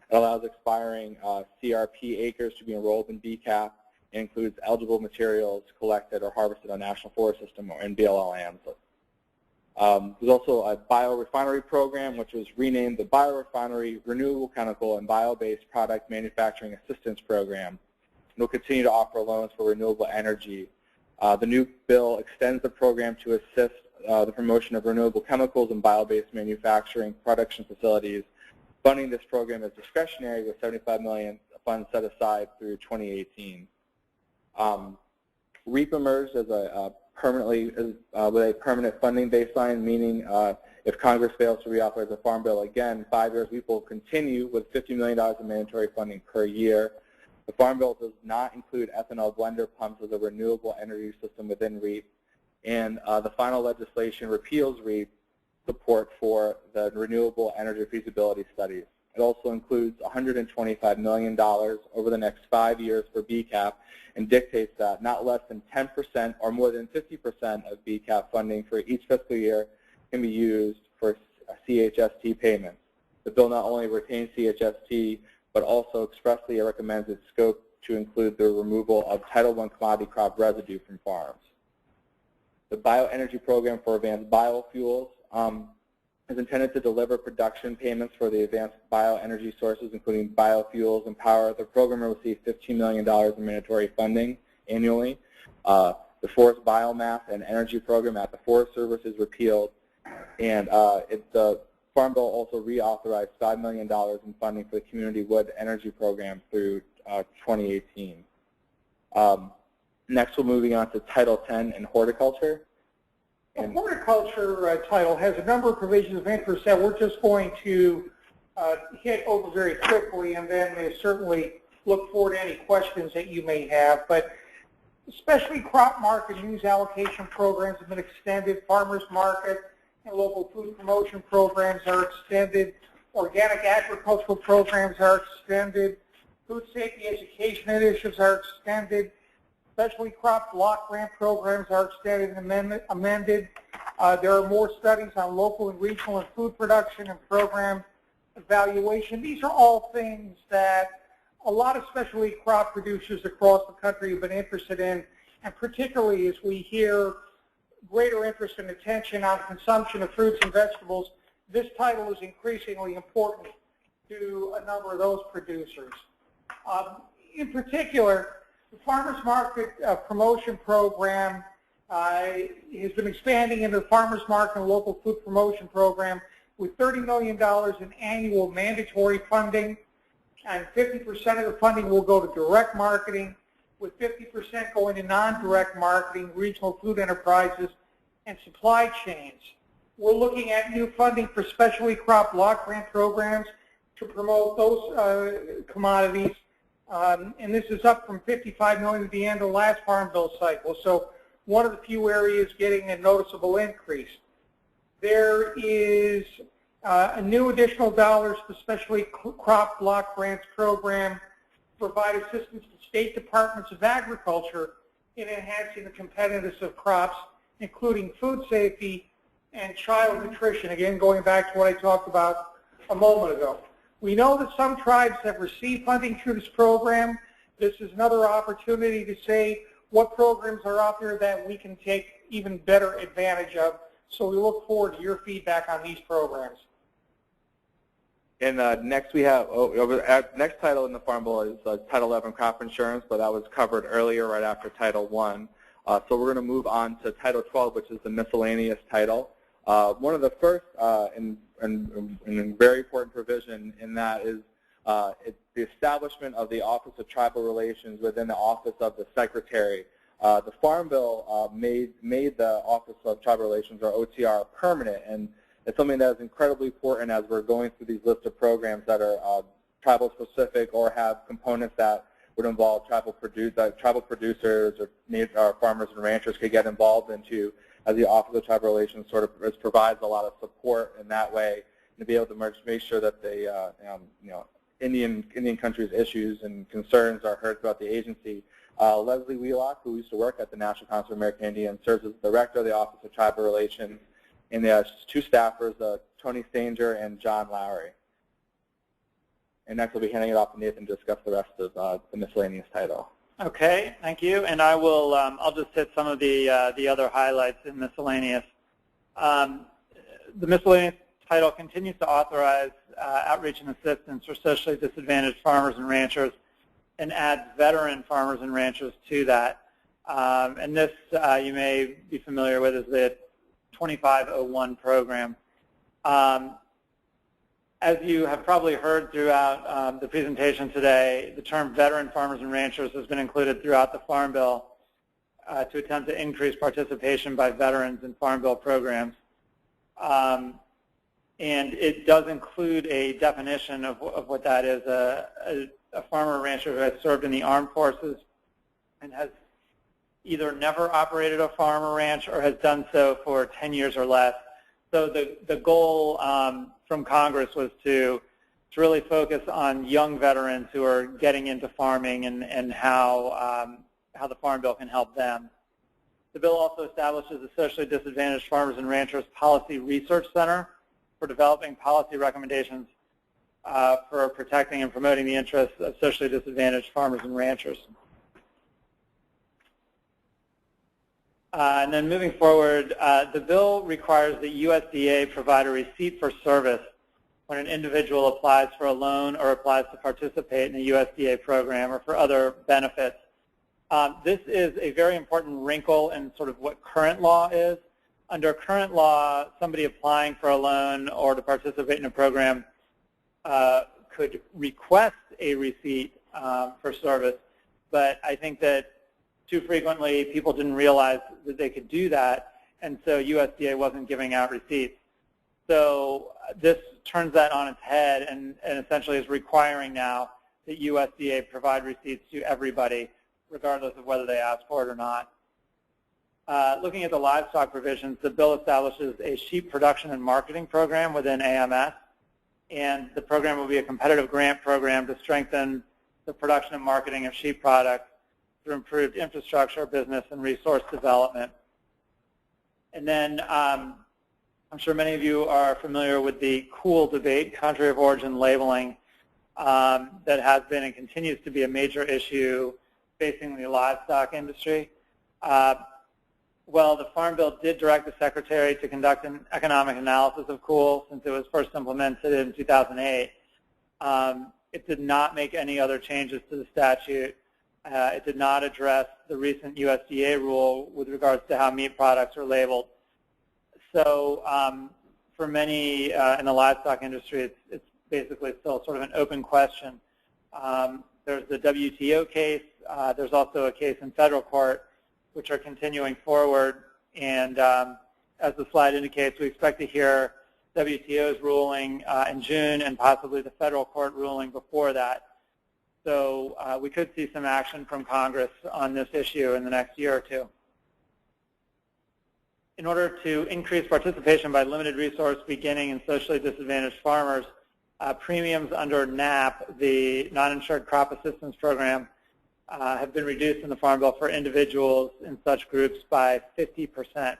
It allows expiring CRP acres to be enrolled in BCAP and includes eligible materials collected or harvested on National Forest System or in BLL lands. There's also a biorefinery program, which was renamed the Biorefinery Renewable Chemical and Bio-Based Product Manufacturing Assistance Program. It will continue to offer loans for renewable energy. The new bill extends the program to assist the promotion of renewable chemicals and bio-based manufacturing production facilities. Funding this program is discretionary with $75 million funds set aside through 2018. REAP emerged as a with a permanent funding baseline, meaning if Congress fails to reauthorize the Farm Bill again, 5 years, REAP will continue with $50 million in mandatory funding per year. The Farm Bill does not include ethanol blender pumps as a renewable energy system within REAP, and the final legislation repeals REAP support for the renewable energy feasibility studies. It also includes $125 million over the next 5 years for BCAP and dictates that not less than 10% or more than 50% of BCAP funding for each fiscal year can be used for CHST payments. The bill not only retains CHST, but also expressly recommends its scope to include the removal of Title I commodity crop residue from farms. The Bioenergy Program for Advanced Biofuels is intended to deliver production payments for the advanced bioenergy sources, including biofuels and power. The program will receive $15 million in mandatory funding annually. The Forest Biomass and Energy Program at the Forest Service is repealed, and the Farm Bill also reauthorized $5 million in funding for the Community Wood Energy Program through 2018. Next, we're moving on to Title X and horticulture. The horticulture title has a number of provisions of interest that we're just going to hit over very quickly, and then certainly look forward to any questions that you may have. But especially crop market use allocation programs have been extended. Farmers market and local food promotion programs are extended. Organic agricultural programs are extended. Food safety education initiatives are extended. Specialty crop block grant programs are extended and amended. There are more studies on local and regional and food production and program evaluation. These are all things that a lot of specialty crop producers across the country have been interested in, and particularly as we hear greater interest and attention on consumption of fruits and vegetables, this title is increasingly important to a number of those producers. In particular, the Farmers Market Promotion Program has been expanding into the Farmers Market and Local Food Promotion Program with $30 million in annual mandatory funding, and 50% of the funding will go to direct marketing, with 50% going to non-direct marketing, regional food enterprises, and supply chains. We're looking at new funding for specialty crop block grant programs to promote those commodities. And this is up from $55 million at the end of the last Farm Bill cycle. So one of the few areas getting a noticeable increase. There is a new additional dollars for specialty crop block grants program to provide assistance to state departments of agriculture in enhancing the competitiveness of crops, including food safety and child nutrition. Again, going back to what I talked about a moment ago. We know that some tribes have received funding through this program. This is another opportunity to say what programs are out there that we can take even better advantage of. So we look forward to your feedback on these programs. And next we have, next title in the Farm Bill is Title 11 crop insurance, but that was covered earlier right after Title 1. So we're going to move on to Title 12, which is the miscellaneous title. One of the first and very important provision in that is the establishment of the Office of Tribal Relations within the Office of the Secretary. The Farm Bill made the Office of Tribal Relations, or OTR, permanent, and it's something that is incredibly important as we're going through these lists of programs that are tribal specific or have components that would involve tribal producers or farmers and ranchers could get involved into, as the Office of Tribal Relations sort of provides a lot of support in that way to be able to make sure that the Indian country's issues and concerns are heard throughout the agency. Leslie Wheelock, who used to work at the National Council of American Indians, serves as the Director of the Office of Tribal Relations, and there's two staffers, Tony Stanger and John Lowry. And next, I'll be handing it off to Nathan to discuss the rest of the miscellaneous title. Okay, thank you. And I will. I'll just hit some of the other highlights in miscellaneous. The miscellaneous title continues to authorize outreach and assistance for socially disadvantaged farmers and ranchers, and adds veteran farmers and ranchers to that. And this, you may be familiar with, is the 2501 program. As you have probably heard throughout the presentation today, the term veteran farmers and ranchers has been included throughout the Farm Bill to attempt to increase participation by veterans in Farm Bill programs. And it does include a definition of what that is. A farmer or rancher who has served in the armed forces and has either never operated a farm or ranch or has done so for 10 years or less. So the goal from Congress was to really focus on young veterans who are getting into farming and how the Farm Bill can help them. The bill also establishes a socially disadvantaged farmers and ranchers policy research center for developing policy recommendations for protecting and promoting the interests of socially disadvantaged farmers and ranchers. And then moving forward, the bill requires that USDA provide a receipt for service when an individual applies for a loan or applies to participate in a USDA program or for other benefits. This is a very important wrinkle in sort of what current law is. Under current law, somebody applying for a loan or to participate in a program could request a receipt for service, but I think that too frequently people didn't realize that they could do that, and so USDA wasn't giving out receipts. So this turns that on its head and essentially is requiring now that USDA provide receipts to everybody, regardless of whether they ask for it or not. Looking at the livestock provisions, the bill establishes a sheep production and marketing program within AMS, and the program will be a competitive grant program to strengthen the production and marketing of sheep products through improved infrastructure, business, and resource development. And then I'm sure many of you are familiar with the COOL debate, country of origin labeling, that has been and continues to be a major issue facing the livestock industry. Well, the Farm Bill did direct the Secretary to conduct an economic analysis of COOL since it was first implemented in 2008. It did not make any other changes to the statute. It did not address the recent USDA rule with regards to how meat products are labeled. So for many in the livestock industry, it's basically still sort of an open question. There's the WTO case. There's also a case in federal court, which are continuing forward. And as the slide indicates, we expect to hear WTO's ruling in June and possibly the federal court ruling before that. So we could see some action from Congress on this issue in the next year or two. In order to increase participation by limited resource beginning and socially disadvantaged farmers, premiums under NAP, the Non-Insured Crop Assistance Program, have been reduced in the Farm Bill for individuals in such groups by 50%.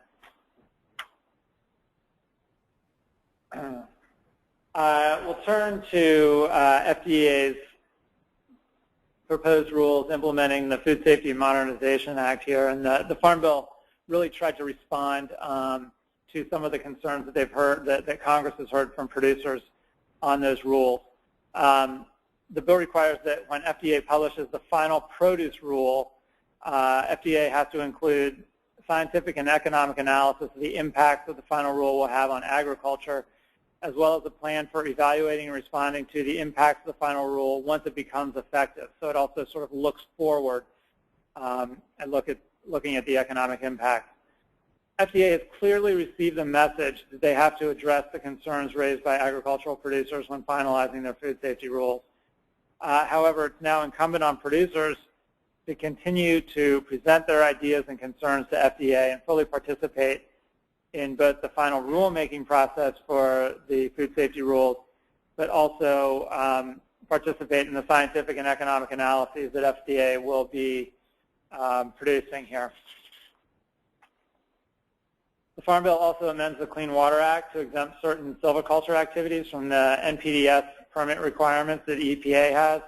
We'll turn to FDA's proposed rules implementing the Food Safety Modernization Act here, and the Farm Bill really tried to respond to some of the concerns that they've heard, that Congress has heard from producers on those rules. The bill requires that when FDA publishes the final produce rule, FDA has to include scientific and economic analysis of the impacts that the final rule will have on agriculture, as well as a plan for evaluating and responding to the impacts of the final rule once it becomes effective. So it also sort of looks forward and looking at the economic impact. FDA has clearly received the message that they have to address the concerns raised by agricultural producers when finalizing their food safety rules. However, it's now incumbent on producers to continue to present their ideas and concerns to FDA and fully participate in both the final rulemaking process for the food safety rules, but also participate in the scientific and economic analyses that FDA will be producing here. The Farm Bill also amends the Clean Water Act to exempt certain silviculture activities from the NPDES permit requirements that EPA has.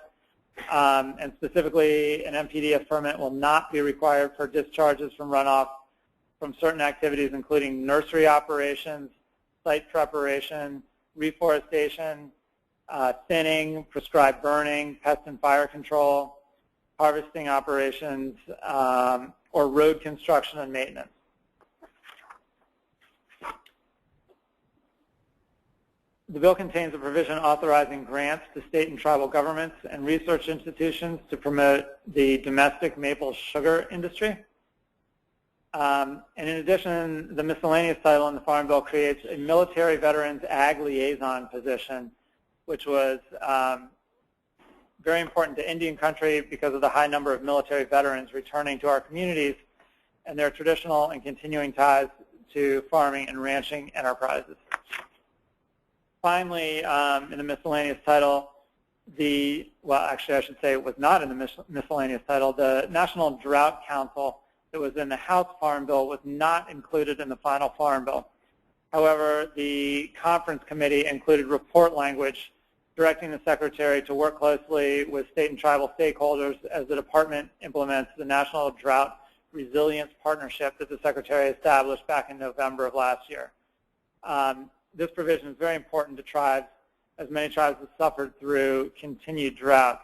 And specifically, an NPDES permit will not be required for discharges from runoff from certain activities, including nursery operations, site preparation, reforestation, thinning, prescribed burning, pest and fire control, harvesting operations, or road construction and maintenance. The bill contains a provision authorizing grants to state and tribal governments and research institutions to promote the domestic maple sugar industry. And in addition, the miscellaneous title in the Farm Bill creates a military veterans ag liaison position, which was very important to Indian country because of the high number of military veterans returning to our communities and their traditional and continuing ties to farming and ranching enterprises. Finally, in the miscellaneous title, well, actually I should say it was not in the miscellaneous title, the National Drought Council that was in the House Farm Bill was not included in the final Farm Bill. However, the conference committee included report language directing the Secretary to work closely with state and tribal stakeholders as the department implements the National Drought Resilience Partnership that the Secretary established back in November of last year. This provision is very important to tribes, as many tribes have suffered through continued drought.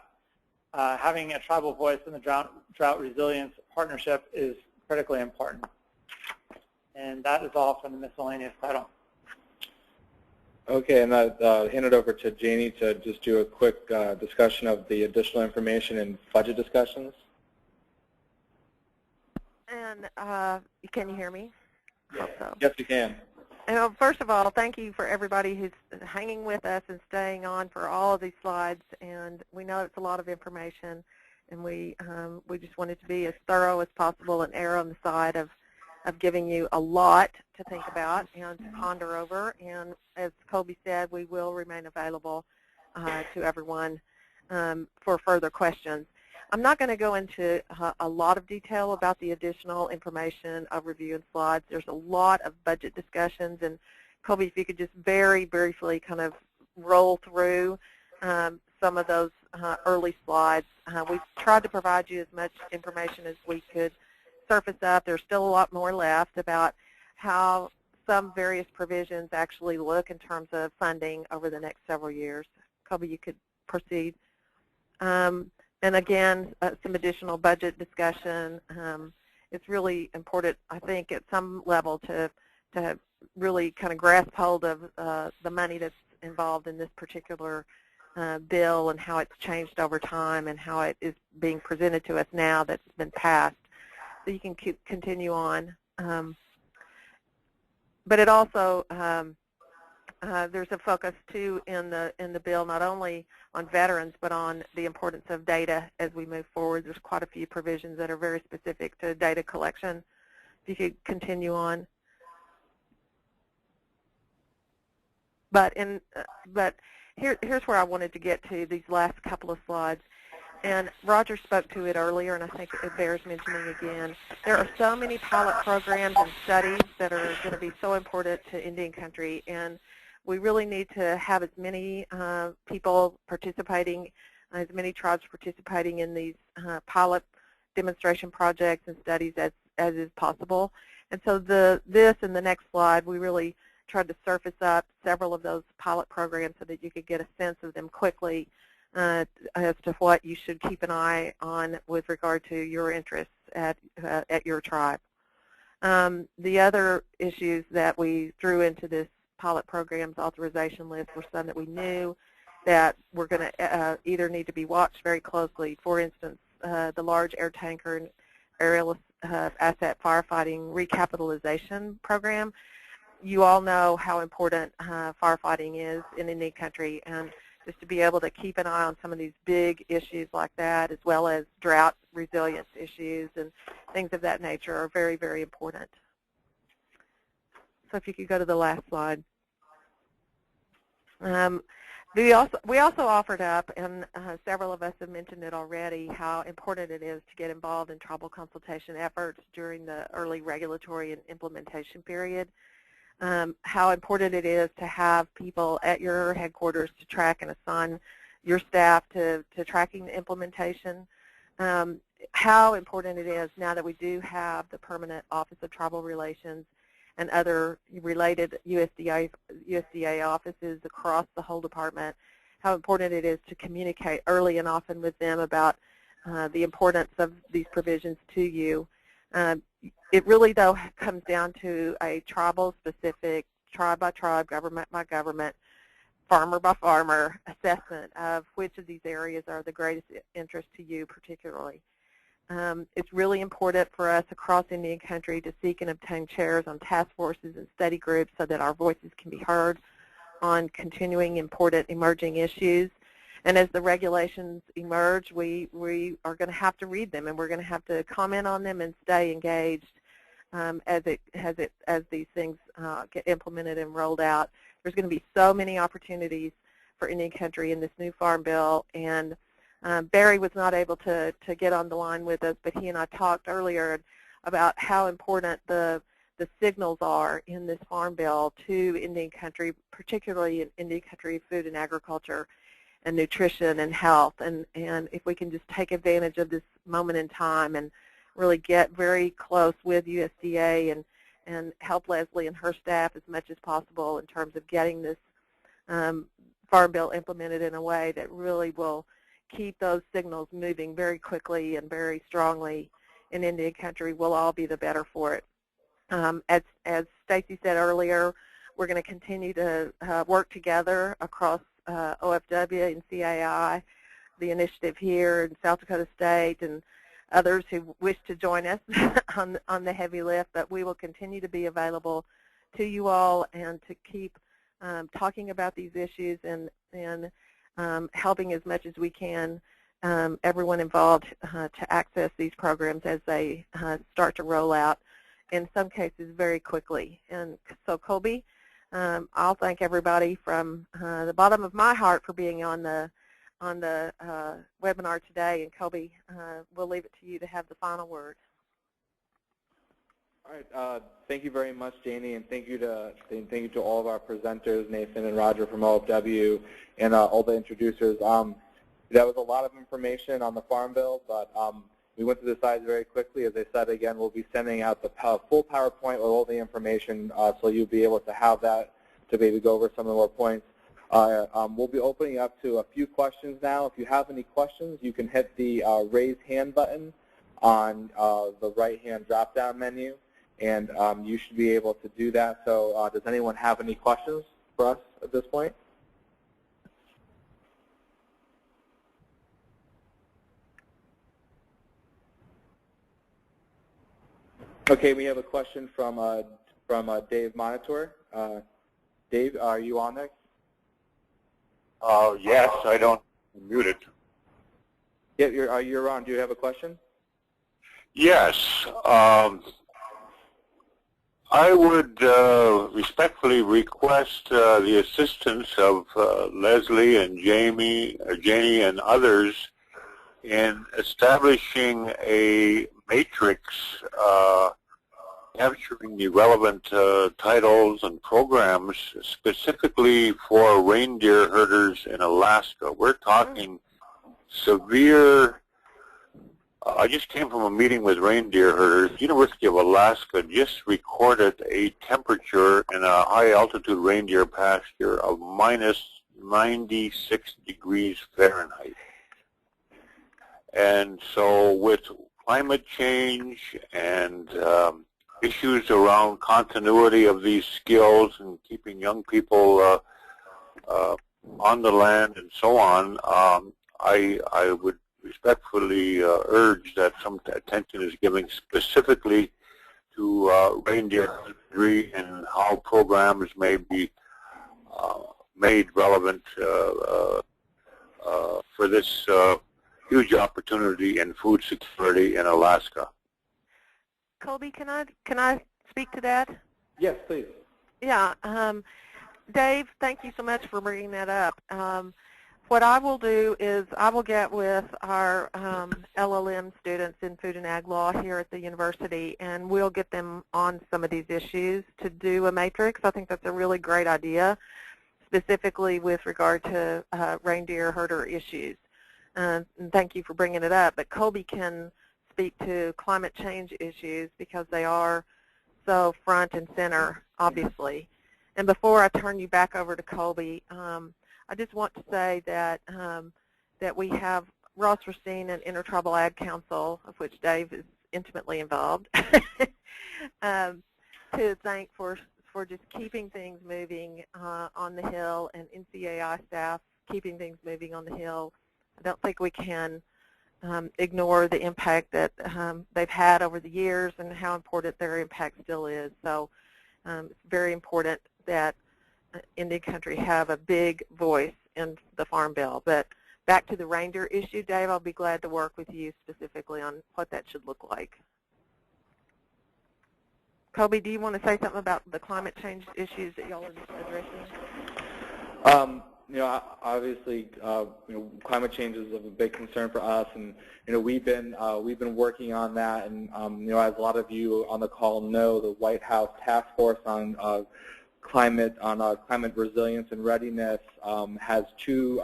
Having a tribal voice in the Drought Resilience Partnership is critically important. And that is all from the miscellaneous title. Okay, and I'll hand it over to Janie to just do a quick discussion of the additional information and budget discussions. And can you hear me? I hope so. Yes, we can. And first of all, thank you for everybody who's hanging with us and staying on for all of these slides. And we know it's a lot of information, and we just wanted to be as thorough as possible and err on the side of giving you a lot to think about and to ponder over. And as Colby said, we will remain available to everyone for further questions. I'm not going to go into a lot of detail about the additional information, overview, and slides. There's a lot of budget discussions, and Colby, if you could just very briefly kind of roll through some of those early slides. We've tried to provide you as much information as we could surface up. There's still a lot more left about how some various provisions actually look in terms of funding over the next several years. Colby, you could proceed. And again, some additional budget discussion. It's really important, I think, at some level to really kind of grasp hold of the money that's involved in this particular bill and how it's changed over time and how it is being presented to us now that's been passed. So you can continue on. But it also, there's a focus too in the bill not only on veterans but on the importance of data as we move forward. There's quite a few provisions that are very specific to data collection. If you could continue on. But here's where I wanted to get to, these last couple of slides. And Roger spoke to it earlier, and I think it bears mentioning again. There are so many pilot programs and studies that are going to be so important to Indian country, and we really need to have as many people participating, as many tribes participating in these pilot demonstration projects and studies as is possible. And so this and the next slide, we really tried to surface up several of those pilot programs so that you could get a sense of them quickly as to what you should keep an eye on with regard to your interests at your tribe. The other issues that we threw into this pilot programs authorization list were some that we knew that were going to either need to be watched very closely. For instance, the large air tanker and aerial asset firefighting recapitalization program. You all know how important firefighting is in Indian country, and just to be able to keep an eye on some of these big issues like that, as well as drought resilience issues and things of that nature, are very, very important. So if you could go to the last slide. We also offered up, and several of us have mentioned it already, how important it is to get involved in tribal consultation efforts during the early regulatory and implementation period. How important it is to have people at your headquarters to track and assign your staff to tracking the implementation. How important it is now that we do have the Permanent Office of Tribal Relations and other related USDA offices across the whole department, how important it is to communicate early and often with them about the importance of these provisions to you. It really, though, comes down to a tribal-specific, tribe-by-tribe, government-by-government, farmer-by-farmer assessment of which of these areas are the greatest interest to you particularly. It's really important for us across Indian country to seek and obtain chairs on task forces and study groups so that our voices can be heard on continuing important emerging issues. And as the regulations emerge, we are going to have to read them, and we're going to have to comment on them and stay engaged as these things get implemented and rolled out. There's going to be so many opportunities for Indian country in this new farm bill, and Barry was not able to get on the line with us, but he and I talked earlier about how important the signals are in this farm bill to Indian country, particularly in Indian country food and agriculture and nutrition and health, and if we can just take advantage of this moment in time and really get very close with USDA and help Leslie and her staff as much as possible in terms of getting this farm bill implemented in a way that really will keep those signals moving very quickly and very strongly in Indian country, we'll all be the better for it. As Stacy said earlier, we're going to continue to work together across OFW and NCAI, the initiative here in South Dakota State, and others who wish to join us on the heavy lift, but we will continue to be available to you all and to keep talking about these issues and helping as much as we can everyone involved to access these programs as they start to roll out, in some cases very quickly. And so Colby, I'll thank everybody from the bottom of my heart for being on the webinar today, and Colby, we'll leave it to you to have the final word. All right. Thank you very much, Janie, and thank you to all of our presenters, Nathan and Roger from OFW, and all the introducers. That was a lot of information on the Farm Bill, but we went through the slides very quickly. As I said, again, we'll be sending out the full PowerPoint with all the information, so you'll be able to have that to maybe go over some of the more points. We'll be opening up to a few questions now. If you have any questions, you can hit the raise hand button on the right-hand drop-down menu, and you should be able to do that. So does anyone have any questions for us at this point? Okay, we have a question from Dave Monitor. Dave, are you on there? Yes, I don't mute it. Yeah, you're on. Do you have a question? Yes. I would respectfully request the assistance of Leslie and Janie and others in establishing a matrix capturing the relevant titles and programs specifically for reindeer herders in Alaska. We're talking severe I just came from a meeting with reindeer herders. University of Alaska just recorded a temperature in a high-altitude reindeer pasture of minus 96 degrees Fahrenheit. And so with climate change and issues around continuity of these skills and keeping young people on the land and so on, I would respectfully urge that some attention is given specifically to reindeer husbandry and how programs may be made relevant for this huge opportunity in food security in Alaska. Colby, can I speak to that? Yes, please. Yeah, Dave, thank you so much for bringing that up. What I will do is I will get with our LLM students in food and ag law here at the university, and we'll get them on some of these issues to do a matrix. I think that's a really great idea, specifically with regard to reindeer herder issues. And thank you for bringing it up. But Colby can speak to climate change issues because they are so front and center, obviously. And before I turn you back over to Colby, I just want to say that that we have Ross Racine and Intertribal Ag Council, of which Dave is intimately involved, to thank for just keeping things moving on the Hill, and NCAI staff keeping things moving on the Hill. I don't think we can ignore the impact that they've had over the years and how important their impact still is. So it's very important that Indian country have a big voice in the Farm Bill. But back to the reindeer issue, Dave, I'll be glad to work with you specifically on what that should look like. Colby, do you want to say something about the climate change issues that y'all are addressing? Obviously, climate change is of a big concern for us, and we've been working on that. And as a lot of you on the call know, the White House Task Force on climate resilience and readiness has two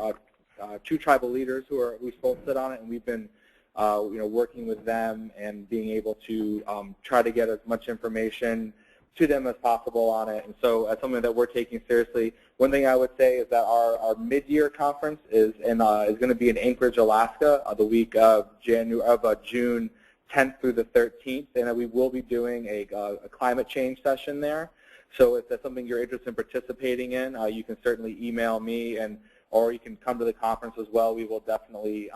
tribal leaders who both sit on it, and we've been working with them and being able to try to get as much information to them as possible on it. And so that's something that we're taking seriously. One thing I would say is that our mid-year conference is going to be in Anchorage, Alaska, the week of June 10th through the 13th, and we will be doing a climate change session there. So if that's something you're interested in participating in, you can certainly email me, or you can come to the conference as well. We will definitely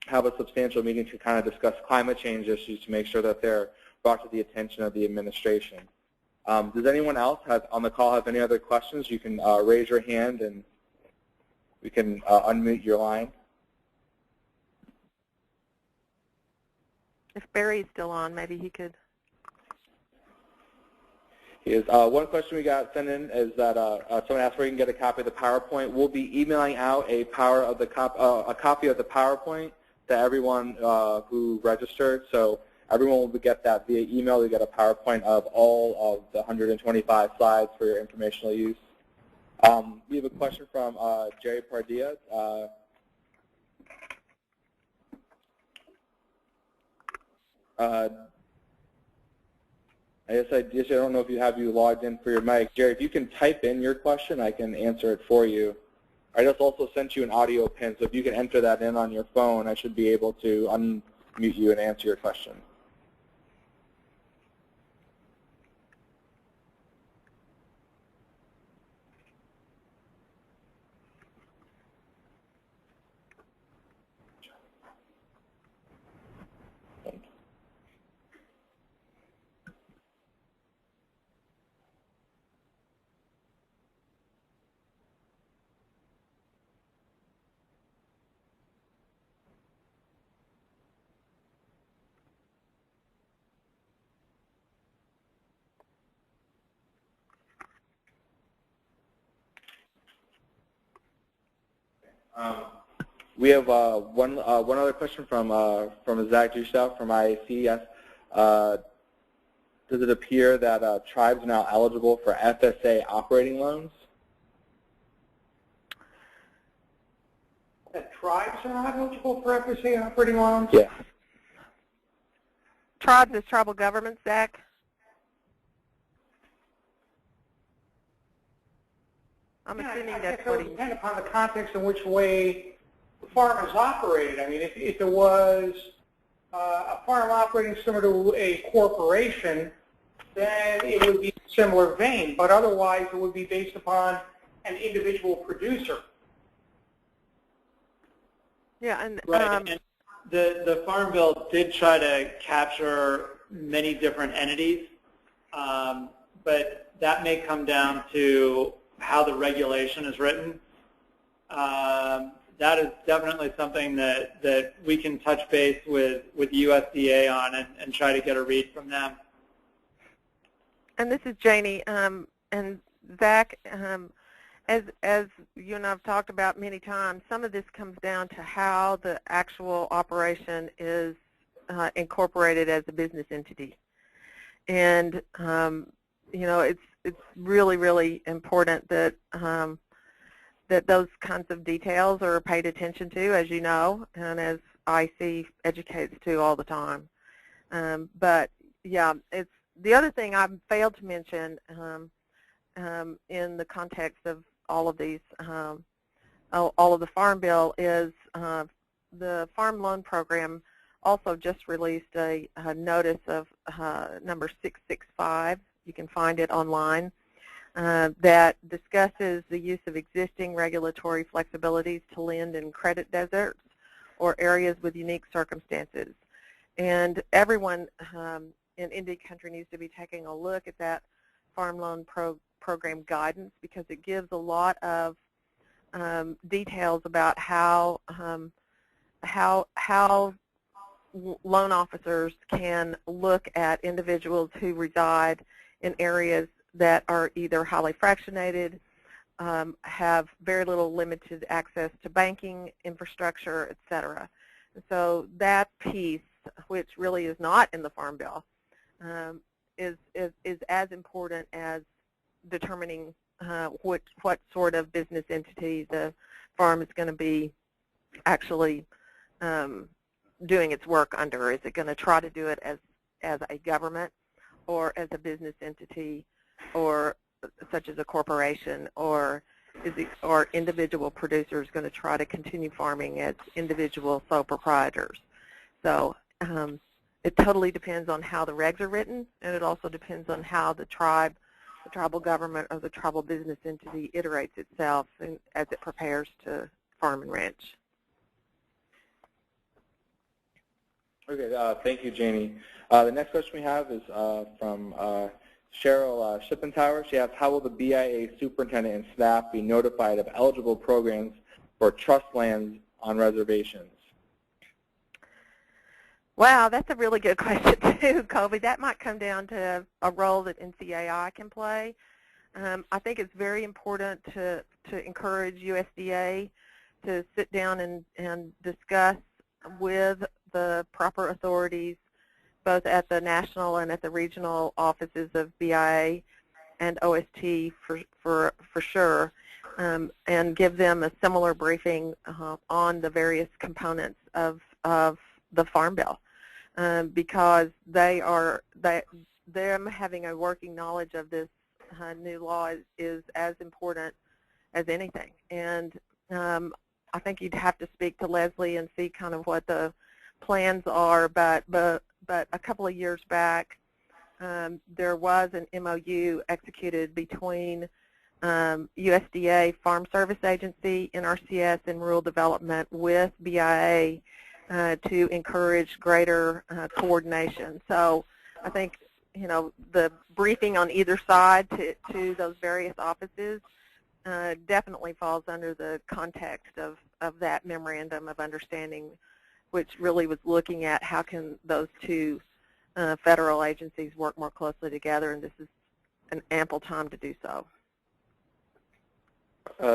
have a substantial meeting to kind of discuss climate change issues to make sure that they're brought to the attention of the administration. Does anyone else on the call have any other questions? You can raise your hand and we can unmute your line. If Barry's still on, maybe he could. One question we got sent in is that someone asked where you can get a copy of the PowerPoint. We'll be emailing out a copy of the PowerPoint to everyone who registered. So everyone will get that via email. We get a PowerPoint of all of the 125 slides for your informational use. We have a question from Jerry Pardilla. I don't know if you have logged in for your mic. Jerry, if you can type in your question, I can answer it for you. I just also sent you an audio pin, so if you can enter that in on your phone, I should be able to unmute you and answer your question. We have one other question from Zach Duchow from IAC. Does it appear that tribes are now eligible for FSA operating loans? That tribes are not eligible for FSA operating loans? Yeah. tribes as tribal governments, Zach? I'm assuming that's what it would depend upon the context in which way the farm is operated. I mean, if it was a farm operating similar to a corporation, then it would be a similar vein. But otherwise, it would be based upon an individual producer. Yeah, and right. And the Farm Bill did try to capture many different entities, but that may come down to how the regulation is written. That is definitely something that we can touch base with USDA on and try to get a read from them. And this is Janie. And Zach, as you and I have talked about many times, some of this comes down to how the actual operation is incorporated as a business entity. And you know, it's really, really important that that those kinds of details are paid attention to, as you know, and as IC educates to all the time. But yeah, it's the other thing I failed to mention in the context of all of these, all of the Farm Bill is the Farm Loan Program also just released a notice of number 665. You can find it online. That discusses the use of existing regulatory flexibilities to lend in credit deserts or areas with unique circumstances. And everyone in Indian country needs to be taking a look at that Farm Loan Program guidance, because it gives a lot of details about how loan officers can look at individuals who reside in areas that are either highly fractionated, have very little limited access to banking infrastructure, et cetera. So that piece, which really is not in the Farm Bill, is as important as determining what sort of business entity the farm is going to be actually doing its work under. Is it going to try to do it as a government, or as a business entity, or such as a corporation, or are individual producers going to try to continue farming as individual sole proprietors? So it totally depends on how the regs are written, and it also depends on how the tribal government or the tribal business entity iterates itself as it prepares to farm and ranch. Okay, thank you, Janie. The next question we have is from Cheryl Shippentauer. She asks, how will the BIA superintendent and staff be notified of eligible programs for trust lands on reservations? Wow, that's a really good question too, Colby. That might come down to a role that NCAI can play. I think it's very important to encourage USDA to sit down and discuss with the proper authorities, both at the national and at the regional offices of BIA and OST for sure, and give them a similar briefing on the various components of the Farm Bill, because them having a working knowledge of this new law is as important as anything. And I think you'd have to speak to Leslie and see kind of what the plans are, but a couple of years back, there was an MOU executed between USDA Farm Service Agency, NRCS, and Rural Development with BIA to encourage greater coordination. So I think, you know, the briefing on either side to those various offices definitely falls under the context of that memorandum of understanding, which really was looking at how can those two federal agencies work more closely together, and this is an ample time to do so.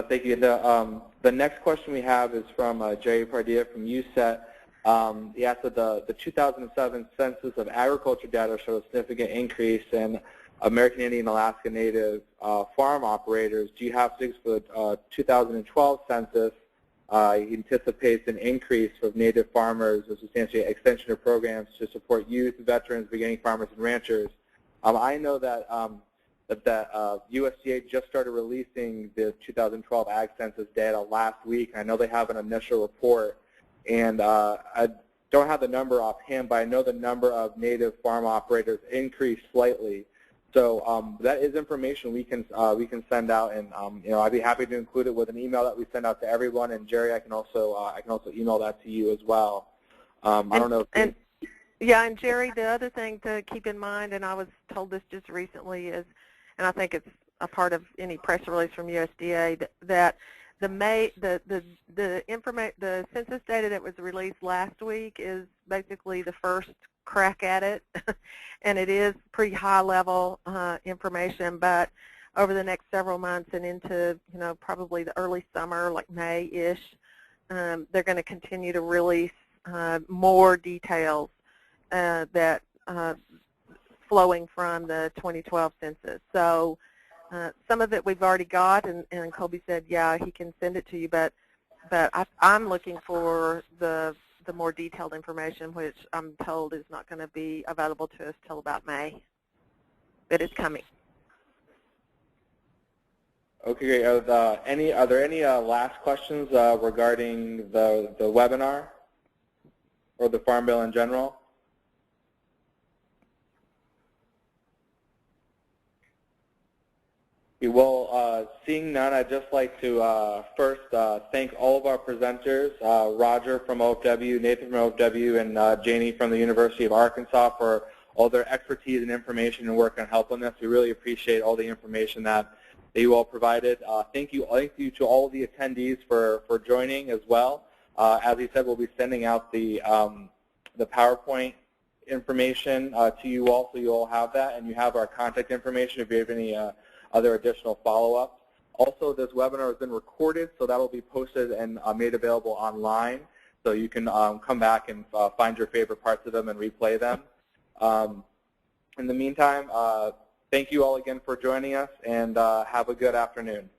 Thank you. The next question we have is from Jerry Pardilla from USET. He asked that the 2007 census of agriculture data showed a significant increase in American Indian Alaska Native farm operators. Do you have figures for the 2012 census He anticipates an increase of native farmers, a substantial extension of programs to support youth, veterans, beginning farmers, and ranchers. I know that USDA just started releasing the 2012 Ag Census data last week. I know they have an initial report, and I don't have the number offhand, but I know the number of native farm operators increased slightly. So that is information we can send out, and I'd be happy to include it with an email that we send out to everyone. And Jerry, I can also email that to you as well. I don't know. Yeah, and Jerry, the other thing to keep in mind, and I was told this just recently, is, and I think it's a part of any press release from USDA, that the census data that was released last week is basically the first crack at it, and it is pretty high-level information. But over the next several months and into probably the early summer, like May-ish, they're going to continue to release more details that flowing from the 2012 census. So some of it we've already got, and Colby said, yeah, he can send it to you, but I'm looking for the more detailed information, which I'm told is not going to be available to us till about May, but it's coming. Okay, great. Are there any last questions regarding the webinar or the Farm Bill in general? Well, seeing none, I'd just like to first thank all of our presenters, Roger from OFW, Nathan from OFW, and Janie from the University of Arkansas for all their expertise and information and work on helping us. We really appreciate all the information that you all provided. Thank you to all of the attendees for joining as well. As he said, we'll be sending out the PowerPoint information to you all, so you all have that, and you have our contact information if you have any other additional follow-ups. Also, this webinar has been recorded, so that will be posted and made available online, so you can come back and find your favorite parts of them and replay them. In the meantime, thank you all again for joining us, and have a good afternoon.